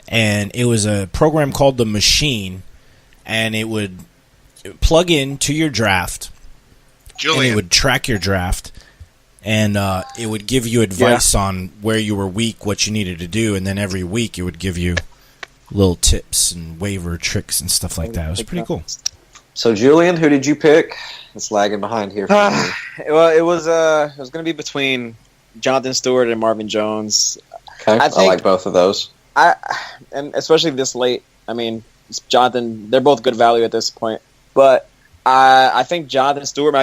and it was a program called The Machine, and it would plug in to your draft, Julian. and it would track your draft, and it would give you advice on where you were weak, what you needed to do, and then every week it would give you little tips and waiver tricks and stuff like that. It was pretty cool. So, Julian, who did you pick? It's lagging behind here. Well, it was going to be between Jonathan Stewart and Marvin Jones. Okay, I like both of those. And especially this late. I mean, Jonathan, they're both good value at this point, but I think Jonathan Stewart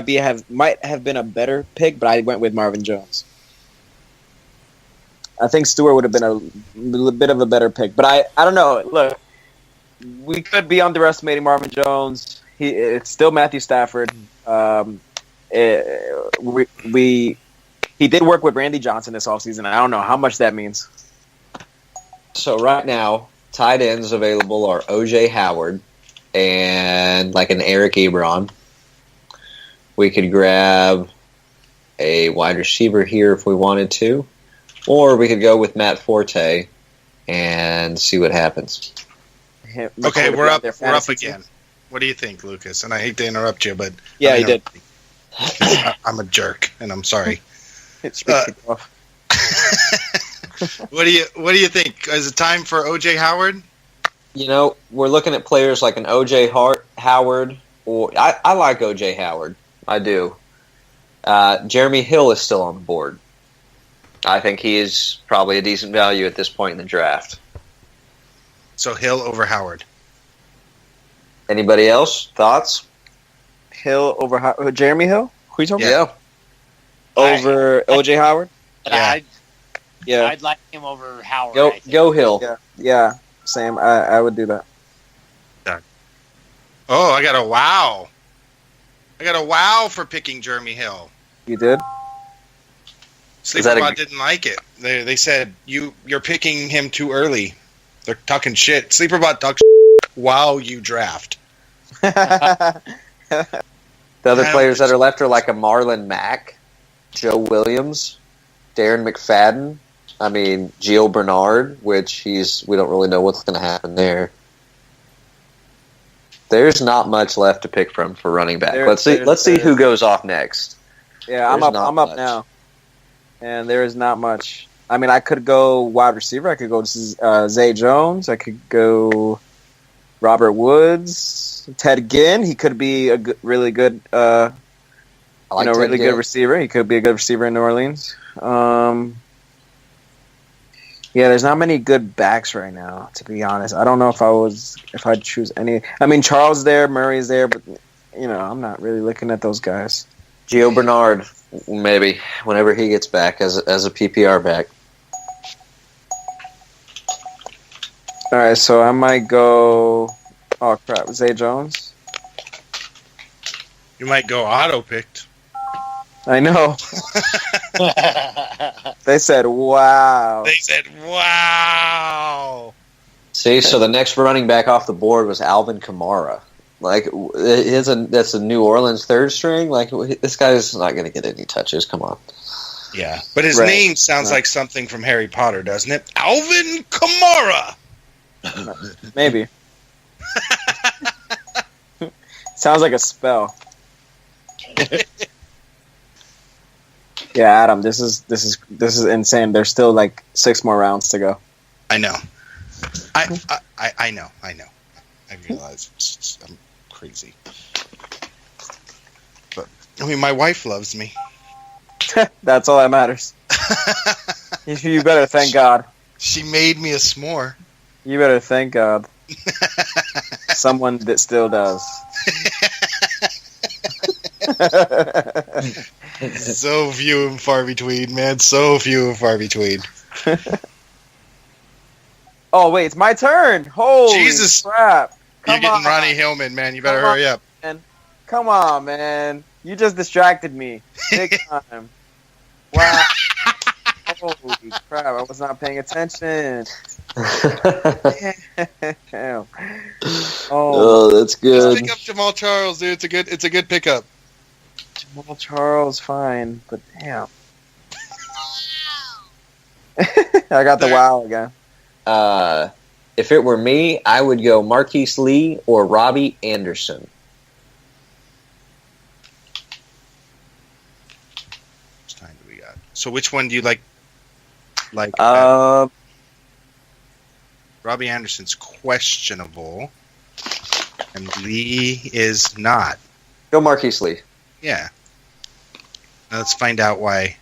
might have been a better pick, but I went with Marvin Jones. I think Stewart would have been a bit of a better pick, but I don't know. Look, we could be underestimating Marvin Jones. It's still Matthew Stafford. He did work with Randy Johnson this offseason. I don't know how much that means. So right now, tight ends available are O.J. Howard and like an Eric Ebron. We could grab a wide receiver here if we wanted to, or we could go with Matt Forte and see what happens. Okay, we're up again. What do you think, Lucas? And I hate to interrupt you, but yeah, you did. I'm a jerk, and I'm sorry. What do you think? Is it time for O.J. Howard? You know, we're looking at players like an O.J. Howard, or I like O.J. Howard. I do. Jeremy Hill is still on the board. I think he is probably a decent value at this point in the draft. So Hill over Howard. Anybody else? Thoughts? Hill over Jeremy Hill? Who are you talking about? Over O.J. Howard? Yeah. I'd like him over Howard. Go Hill. Yeah. Same. I would do that. Oh, I got a wow. For picking Jeremy Hill. You did? SleeperBot didn't like it. They said you're picking him too early. They're talking shit. SleeperBot talks shit while you draft. The other players that are left are like a Marlon Mack, Joe Williams, Darren McFadden. I mean, Gio Bernard, which we don't really know what's going to happen there. There's not much left to pick from for running back. Let's see who goes off next. Yeah, I'm up now, and there is not much. I mean, I could go wide receiver. I could go Zay Jones. I could go Robert Woods, Ted Ginn. He could be a really good, really good receiver. He could be a good receiver in New Orleans. Yeah, there's not many good backs right now, to be honest. I don't know if I'd choose any. I mean, Charles there, Murray's there, but I'm not really looking at those guys. Gio Bernard, maybe whenever he gets back as a PPR back. All right, so I might go. Oh crap, Zay Jones. You might go auto picked. I know. They said, wow. See, so the next running back off the board was Alvin Kamara. Like, that's a New Orleans third string. Like, this guy's not going to get any touches. Come on. Yeah, but his name sounds like something from Harry Potter, doesn't it? Alvin Kamara. Maybe. Sounds like a spell. Yeah, Adam, this is insane. There's still like 6 more rounds to go. I know. I know. I realize I'm crazy. But I mean, my wife loves me. That's all that matters. You better thank God. She made me a s'more. You better thank God. Someone that still does. So few and far between, man. So few and far between. Oh, wait, it's my turn. Holy Jesus. crap. You're getting Ronnie Hillman, man. You better hurry up. Man. Come on, man. You just distracted me. Big time. Wow. Holy crap. I was not paying attention. Damn. Oh, that's good. Just pick up Jamal Charles, dude. It's a good pickup. Jamal Charles, fine, but damn. I got the wow again. If it were me, I would go Marquise Lee or Robbie Anderson. How much time do we got? So which one do you like? Robbie Anderson's questionable, and Lee is not. Go Marquise Lee. Yeah. Now let's find out why.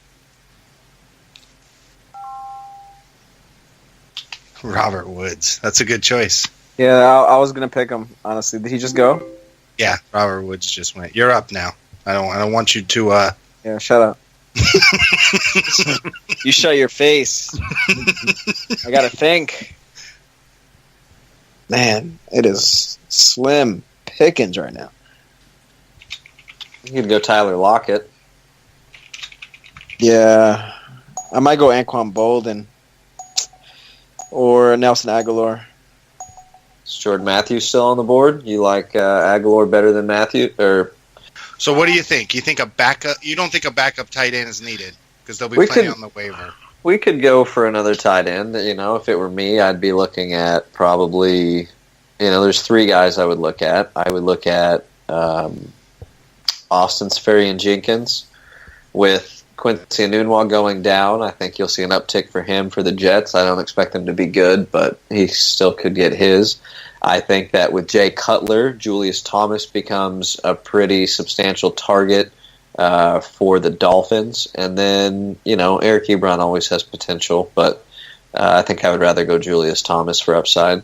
Robert Woods. That's a good choice. Yeah, I was gonna pick him. Honestly, did he just go? Yeah, Robert Woods just went. You're up now. I don't want you to. Yeah, shut up. You shut your face. I gotta think. Man, it is slim pickings right now. You could go Tyler Lockett. Yeah, I might go Anquan Bolden or Nelson Aguilar. Is Jordan Matthews still on the board? You like Aguilar better than Matthews? Or so what do you think? You think a backup? You don't think a backup tight end is needed because there'll be plenty on the waiver. We could go for another tight end. You know, if it were me, I'd be looking at probably. There's 3 guys I would look at. I would look at Austin Seferian-Jenkins with Quincy Enunwa going down. I think you'll see an uptick for him for the Jets. I don't expect him to be good, but he still could get his. I think that with Jay Cutler, Julius Thomas becomes a pretty substantial target for the Dolphins. And then, Eric Ebron always has potential, but I think I would rather go Julius Thomas for upside.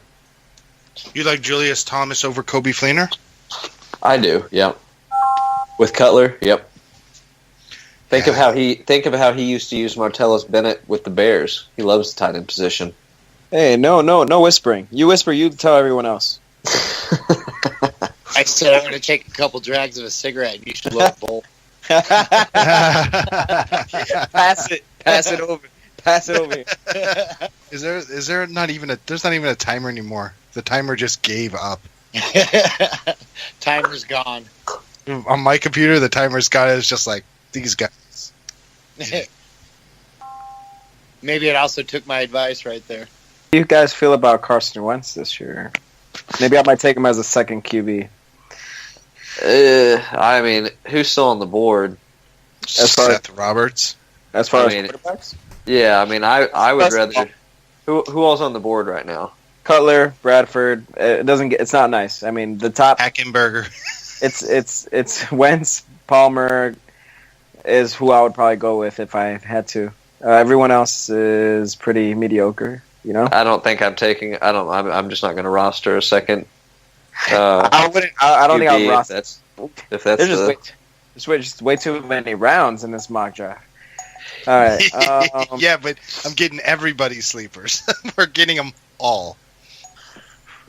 You like Julius Thomas over Coby Fleener? I do, yep. With Cutler, yep. Think of how he used to use Martellus Bennett with the Bears. He loves the tight end position. Hey, no whispering. You whisper, you tell everyone else. I said I'm going to take a couple drags of a cigarette. You should look bold. Pass it over. Pass it over here. Is there not even there's not even a timer anymore. The timer just gave up. Timer's gone. On my computer, the timer's got it. It's just like, these guys. Maybe it also took my advice right there. How do you guys feel about Carson Wentz this year? Maybe I might take him as a second QB. I mean, who's still on the board? Seth Roberts. As far as quarterbacks? Yeah, I mean, I would rather. Who all's on the board right now? Cutler, Bradford. It's not nice. I mean, the top. Hackenberger. It's Wentz, Palmer is who I would probably go with if I had to. Everyone else is pretty mediocre. I don't think I'm taking. I'm just not going to roster a second. I wouldn't. I don't think I'll roster. If that's just way too many rounds in this mock draft. All right. Yeah, but I'm getting everybody's sleepers. We're getting them all.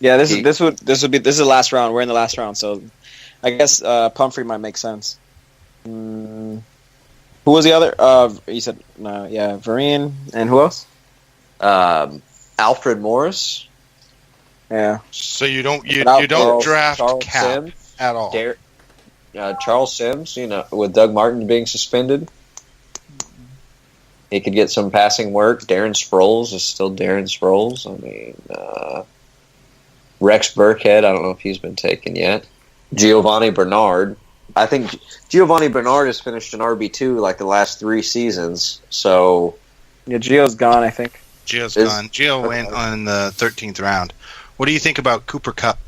Yeah, this is the last round. We're in the last round, so I guess Pumphrey might make sense. Who was the other? You said Vereen, and who else? Alfred Morris. Yeah. So you don't draft Charles Cap Sims, at all. Charles Sims, with Doug Martin being suspended, he could get some passing work. Darren Sproles is still Darren Sproles. I mean, Rex Burkhead, I don't know if he's been taken yet. Giovanni Bernard. I think Giovanni Bernard has finished an RB2 like the last 3 seasons. So yeah, Gio's gone, I think. Gio's gone. Gio went on the 13th round. What do you think about Cooper Kupp?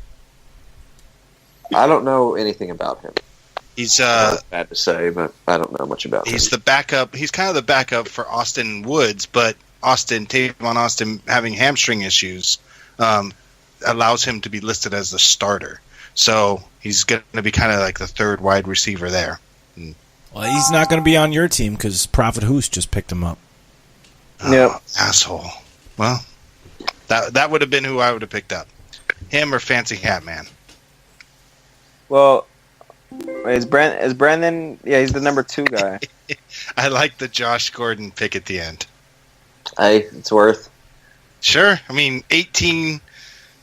I don't know anything about him. He's bad to say, but I don't know much about him. He's the backup. He's kind of the backup for Austin Woods, but Tavon Austin having hamstring issues allows him to be listed as the starter. So he's going to be kind of like the third wide receiver there. Well, he's not going to be on your team because Prophet Hoos just picked him up. Yep. Asshole. Well, that would have been who I would have picked up. Him or Fancy Hat Man. Well, is Brandon? Yeah, he's the number 2 guy. I like the Josh Gordon pick at the end. Hey, it's worth. Sure. I mean, 18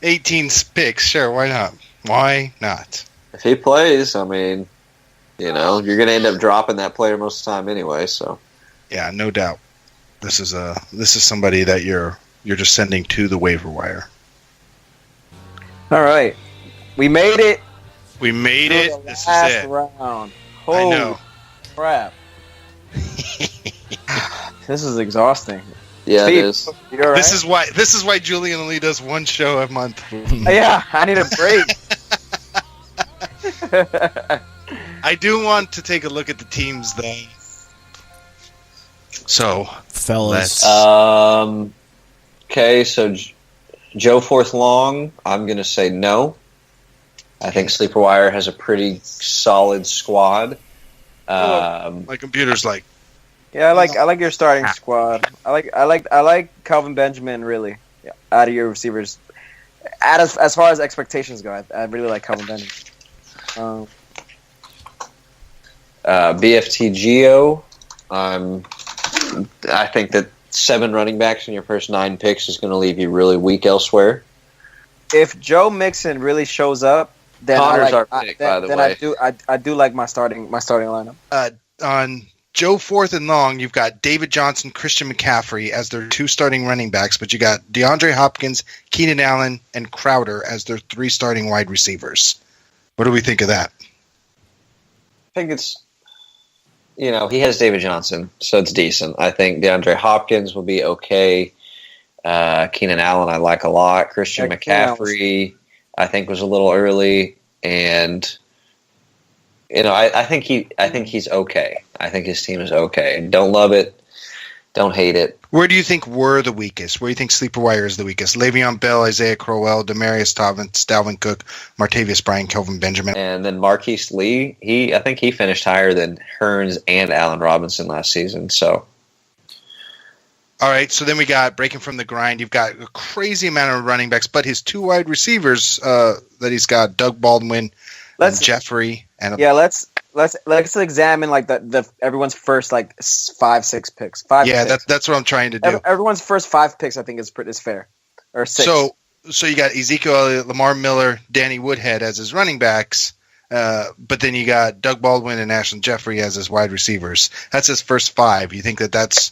picks. Sure, why not? Why not? If he plays, I mean, you're going to end up dropping that player most of the time anyway. So, yeah, no doubt. This is somebody that you're just sending to the waiver wire. All right, we made it. We made it. This is it. Round. I Holy know. crap! This is exhausting. yeah, Steve, it is. you all right? This is why Julian only does one show a month. Yeah, I need a break. I do want to take a look at the teams, though. So, Fellas. Okay, so Joe Forth Long, I'm going to say no. I think SleeperWire has a pretty solid squad. my computer's like, Yeah, I like your starting squad. I like Calvin Benjamin really. Yeah, out of your receivers. As far as expectations go, I really like Calvin Benjamin. BFT Geo, I think that 7 running backs in your first 9 picks is going to leave you really weak elsewhere. If Joe Mixon really shows up, then Connor's our pick, by the way. I do like my starting lineup. on Joe Forth and Long, you've got David Johnson, Christian McCaffrey as their 2 starting running backs, but you got DeAndre Hopkins, Keenan Allen, and Crowder as their 3 starting wide receivers. What do we think of that? I think it's, he has David Johnson, so it's decent. I think DeAndre Hopkins will be okay. Keenan Allen I like a lot. Christian McCaffrey I think was a little early, and I think he's okay. I think his team is okay. Don't love it, don't hate it. Where do you think we're the weakest? Where do you think SleeperWire is the weakest? Le'Veon Bell, Isaiah Crowell, Demarius Thomas, Dalvin Cook, Martavius Bryant, Kelvin Benjamin. And then Marquise Lee, I think he finished higher than Hearns and Allen Robinson last season. So, all right, so then we got breaking from the grind. You've got a crazy amount of running backs, but his 2 wide receivers that he's got, Doug Baldwin, and Jeffrey, and let's examine like the everyone's first 5-6 picks. That's what I'm trying to do. Everyone's first 5 picks I think is fair, or 6. So you got Ezekiel Elliot, Lamar Miller, Danny Woodhead as his running backs, but then you got Doug Baldwin and Ashton Jeffrey as his wide receivers. That's his first 5. You think that's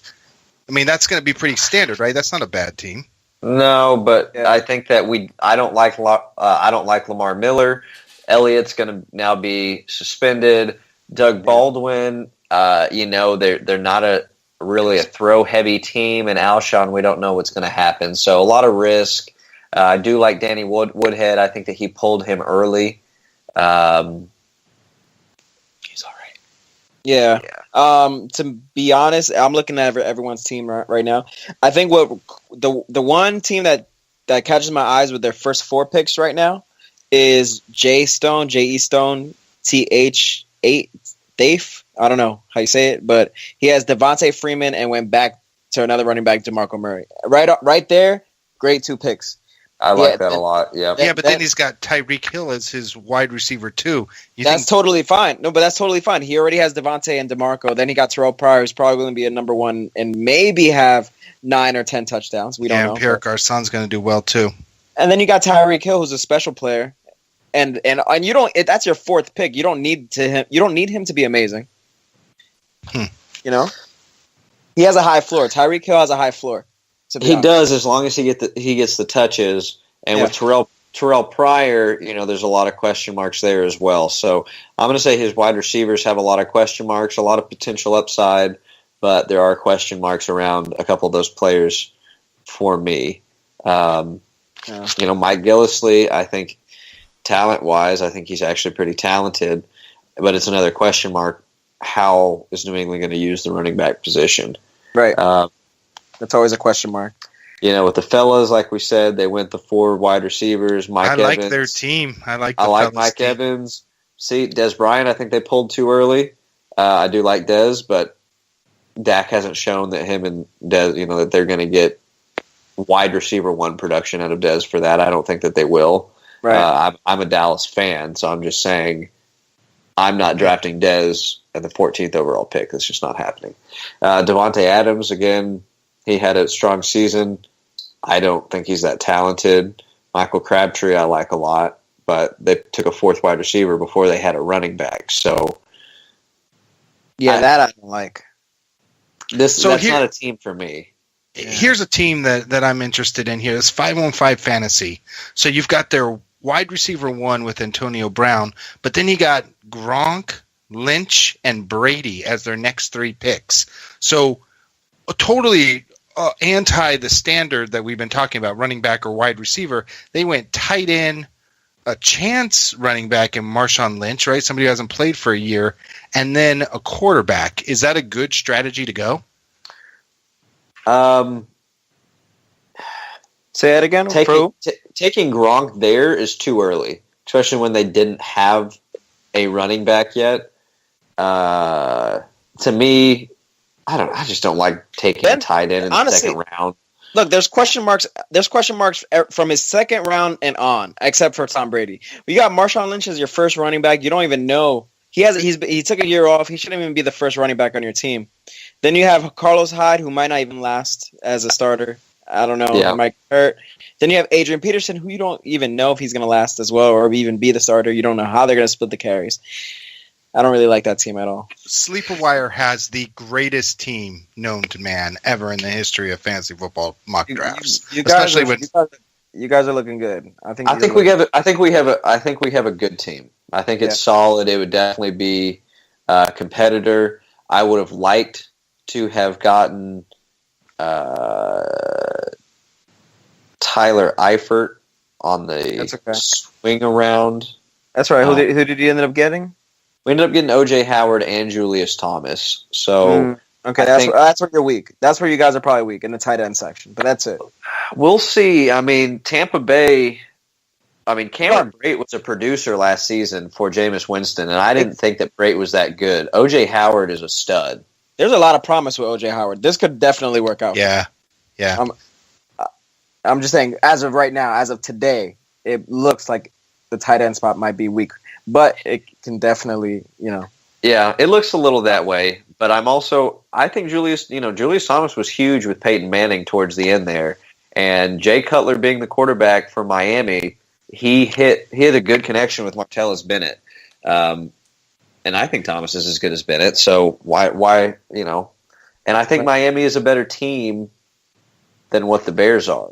going to be pretty standard, right? That's not a bad team. No, but yeah. I think that I don't like Lamar Miller. Elliott's going to now be suspended. Doug Baldwin, they're not really a throw heavy team, and Alshon, we don't know what's going to happen. So a lot of risk. I do like Danny Woodhead. I think that he pulled him early. He's all right. Yeah. To be honest, I'm looking at everyone's team right now. I think what the one team that catches my eyes with their first 4 picks right now is J.E. Stone, TH8 Dave. I don't know how you say it, but he has Devontae Freeman and went back to another running back, DeMarco Murray. Right there, great 2 picks. I like that a lot. Yeah. But then he's got Tyreek Hill as his wide receiver too. That's totally fine. No, but that's totally fine. He already has Devontae and DeMarco. Then he got Terrell Pryor, who's probably going to be a number 1 and maybe have 9 or 10 touchdowns. We don't know. And Pierre Garçon's going to do well too. And then you got Tyreek Hill, who's a special player, and you don't. That's your fourth pick. You don't need him to be amazing. You know, he has a high floor. Tyreek Hill has a high floor. He does, as long as he gets the touches. And with Terrell Pryor, there's a lot of question marks there as well. So I'm going to say his wide receivers have a lot of question marks, a lot of potential upside, but there are question marks around a couple of those players for me. Mike Gillislee, I think talent-wise, I think he's actually pretty talented, but it's another question mark. How is New England going to use the running back position? Right. That's always a question mark. With the fellas, like we said, they went the 4 wide receivers. I like their team. I like Mike team. Evans. See, Des Bryant, I think they pulled too early. I do like Des, but Dak hasn't shown that him and Des, that they're going to get wide receiver 1 production out of Des for that. I don't think that they will. Right. I'm a Dallas fan, so I'm just saying I'm not drafting Des at the 14th overall pick. That's just not happening. Devontae Adams, again, he had a strong season. I don't think he's that talented. Michael Crabtree I like a lot, but they took a 4th wide receiver before they had a running back. So, that I don't like. That's not a team for me. Here's a team that I'm interested in here. It's 5-on-5 fantasy. So you've got their wide receiver 1 with Antonio Brown, but then you got Gronk, Lynch, and Brady as their next 3 picks. So totally anti the standard that we've been talking about, running back or wide receiver. They went tight end, a chance running back in Marshawn Lynch, right? Somebody who hasn't played for a year, and then a quarterback. Is that a good strategy to go? Say it again. Taking Gronk there is too early, especially when they didn't have a running back yet. To me, I just don't like taking a tight end in the second round. Look, there's question marks. There's question marks from his second round and on, except for Tom Brady. You got Marshawn Lynch as your first running back. You don't even know he took a year off. He shouldn't even be the first running back on your team. Then you have Carlos Hyde, who might not even last as a starter. I don't know. Yeah. He might hurt. Then you have Adrian Peterson, who you don't even know if he's going to last as well or even be the starter. You don't know how they're going to split the carries. I don't really like that team at all. SleeperWire has the greatest team known to man ever in the history of fantasy football mock drafts. You guys are looking good. I think we have a good team. I think it's solid. It would definitely be a competitor. I would have liked to have gotten Tyler Eifert on the swing around. That's right. Who did you end up getting? We ended up getting O.J. Howard and Julius Thomas. So that's where you're weak. That's where you guys are probably weak in the tight end section. But that's it. We'll see. I mean, Tampa Bay. I mean, Cameron Brate was a producer last season for Jameis Winston, and I didn't think that Brate was that good. O.J. Howard is a stud. There's a lot of promise with O.J. Howard. This could definitely work out. Yeah. I'm just saying, as of right now, as of today, it looks like the tight end spot might be weak. But it can definitely, Yeah, it looks a little that way. But I think Julius Thomas was huge with Peyton Manning towards the end there. And Jay Cutler being the quarterback for Miami, he hit a good connection with Martellus Bennett. And I think Thomas is as good as Bennett. So why. And I think Miami is a better team than what the Bears are.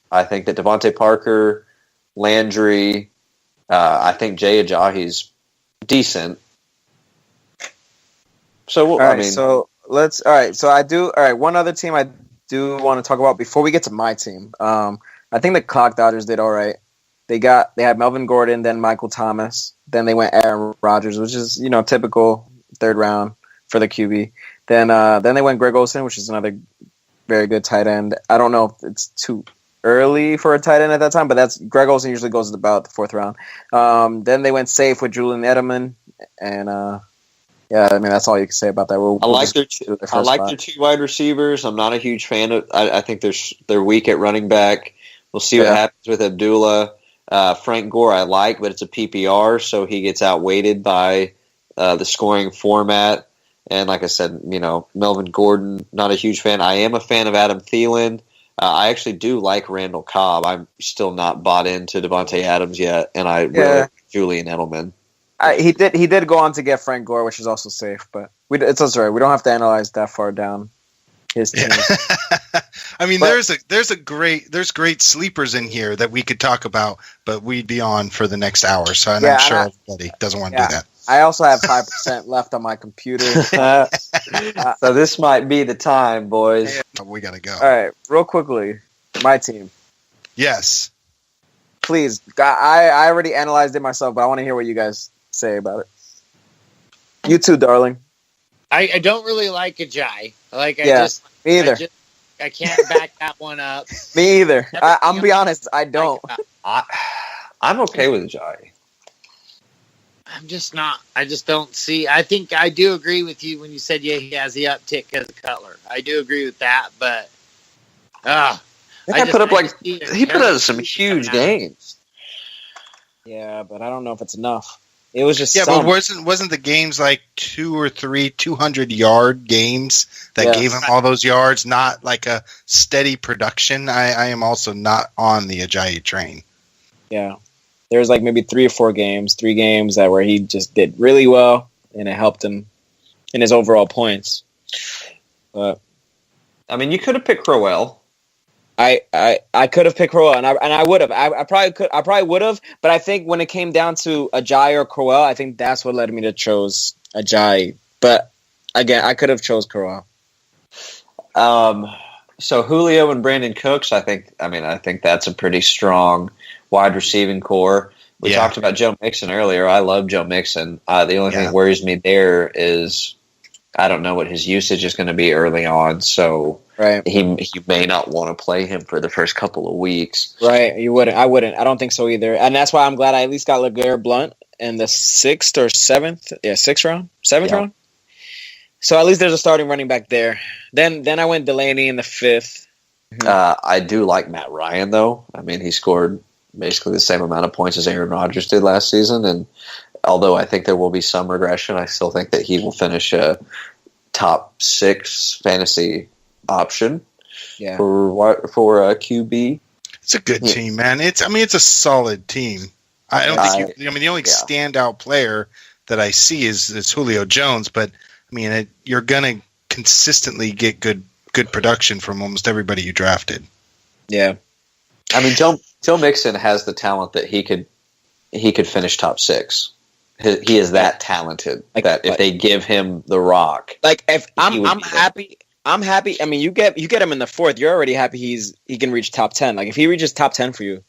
I think that Devontae Parker, Landry, I think Jay Ajayi's decent. So one other team I do want to talk about before we get to my team. I think the Clockdodgers did all right. They had Melvin Gordon, then Michael Thomas, then they went Aaron Rodgers, which is typical third round for the QB. Then they went Greg Olsen, which is another very good tight end. I don't know if it's too early for a tight end at that time, but that's Greg Olsen usually goes about the 4th round. Then they went safe with Julian Edelman, and that's all you can say about that. I like their 2 wide receivers. I'm not a huge fan of. I think they're weak at running back. We'll see what happens with Abdullah. Frank Gore I like, but it's a PPR, so he gets outweighted by the scoring format. And like I said, Melvin Gordon, not a huge fan. I am a fan of Adam Thielen. I actually do like Randall Cobb. I'm still not bought into Devontae Adams yet, and I really like Julian Edelman. He did go on to get Frank Gore, which is also safe, but it's all right. We don't have to analyze that far down his team. I mean, there's great sleepers in here that we could talk about, but we'd be on for the next hour. So I'm sure everybody doesn't want to do that. I also have 5% left on my computer. So this might be the time, boys. Yeah, we gotta go. All right, real quickly, my team. Yes. Please, I already analyzed it myself, but I want to hear what you guys say about it. You too, darling. I don't really like Ajayi. Me either. I can't back that one up. Me either. I'm gonna be honest. I don't. I'm okay with Ajayi. I'm just not. I just don't see. I think I do agree with you when you said he has the uptick as a Cutler. I do agree with that, but he put up some huge games. Yeah, but I don't know if it's enough. It was just but wasn't the games like 2 or 3 200-yard games that gave him all those yards? Not like a steady production. I am also not on the Ajayi train. Yeah. There was like maybe 3 games that where he just did really well, and it helped him in his overall points. But I mean, you could have picked Crowell. I could have picked Crowell, and I would have. I probably would have. But I think when it came down to Ajayi or Crowell, I think that's what led me to choose Ajayi. But again, I could have chose Crowell. So Julio and Brandon Cooks, I think that's a pretty strong wide receiving core. We talked about Joe Mixon earlier. I love Joe Mixon. The only thing that worries me there is I don't know what his usage is going to be early on. So he may not want to play him for the first couple of weeks. Right. You wouldn't. I wouldn't. I don't think so either. And that's why I'm glad I at least got LeGarrette Blount in the 6th or 7th. Yeah, 6th round? 7th round? So at least there's a starting running back there. Then I went Delaney in the 5th. I do like Matt Ryan, though. I mean, he scored basically the same amount of points as Aaron Rodgers did last season. And although I think there will be some regression, I still think that he will finish a top 6 fantasy option for a QB. It's a good team, man. It's a solid team. I don't think the only standout player that I see is Julio Jones, but I mean, you're gonna consistently get good production from almost everybody you drafted. Yeah, I mean, Joe Mixon has the talent that he could finish top 6. He is that talented that if they give him the rock, like if I'm happy. I'm happy. I mean, you get him in the 4th. You're already happy he can reach top 10. Like if he reaches top 10 for you,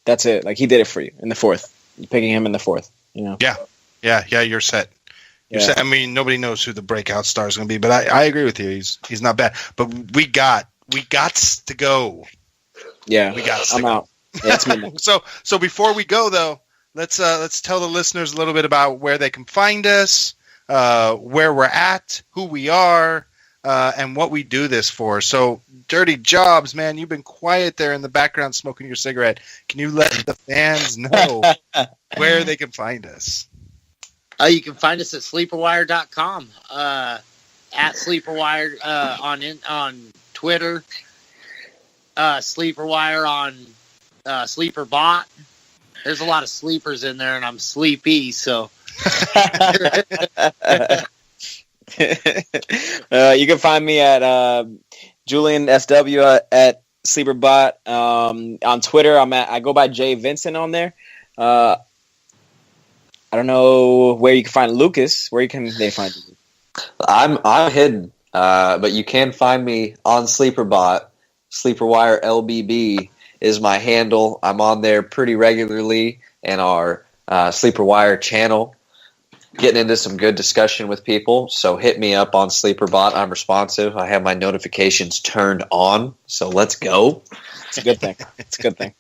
that's it. Like he did it for you in the 4th. You're picking him in the 4th. You know. Yeah. You're set. You're set. I mean, nobody knows who the breakout star is going to be, but I agree with you. He's not bad. But we got to go. Yeah, I'm out. Yeah, it's midnight. So before we go though, let's tell the listeners a little bit about where they can find us, where we're at, who we are. And what we do this for. So, Dirty Jobs, man, you've been quiet there in the background smoking your cigarette. Can you let the fans know where they can find us? You can find us at sleeperwire.com, at SleeperWire on Twitter, SleeperWire on SleeperBot. There's a lot of sleepers in there, and I'm sleepy, so... You can find me at Julian SW at SleeperBot. On Twitter, I go by Jay Vincent on there. I don't know where you can find Lucas. Where can they find you? I'm hidden, but you can find me on SleeperBot. SleeperWire LBB is my handle. I'm on there pretty regularly in our SleeperWire channel, getting into some good discussion with people. So hit me up on SleeperBot. I'm responsive. I have my notifications turned on. So let's go. It's a good thing. It's a good thing.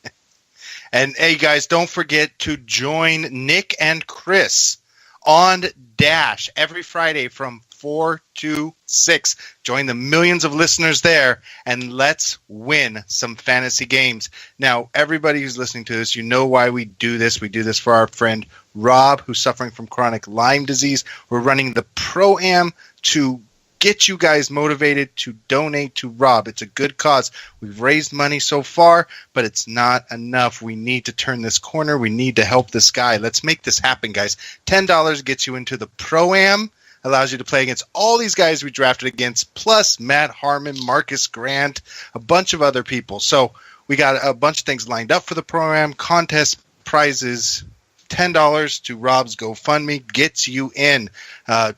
And hey, guys, don't forget to join Nick and Chris on Dash every Friday from 4 to 6. Join the millions of listeners there, and let's win some fantasy games. Now, everybody who's listening to this, you know why we do this. We do this for our friend Rob, who's suffering from chronic Lyme disease. We're running the Pro Am to get you guys motivated to donate to Rob. It's a good cause. We've raised money so far, but it's not enough. We need to turn this corner. We need to help this guy. Let's make this happen, guys. $10 gets you into the Pro Am, allows you to play against all these guys we drafted against, plus Matt Harmon, Marcus Grant, a bunch of other people. So we got a bunch of things lined up for the Pro Am. Contest prizes, $10 to Rob's GoFundMe gets you in.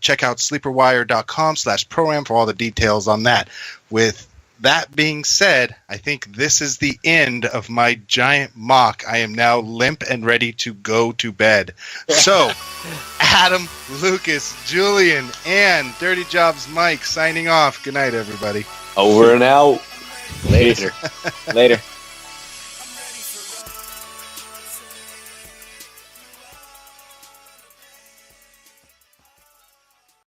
Check out sleeperwire.com/proam for all the details on that. With that being said, I think this is the end of my giant mock. I am now limp and ready to go to bed. So, Adam, Lucas, Julian, and Dirty Jobs Mike signing off. Good night, everybody. Over and out. Later. Later.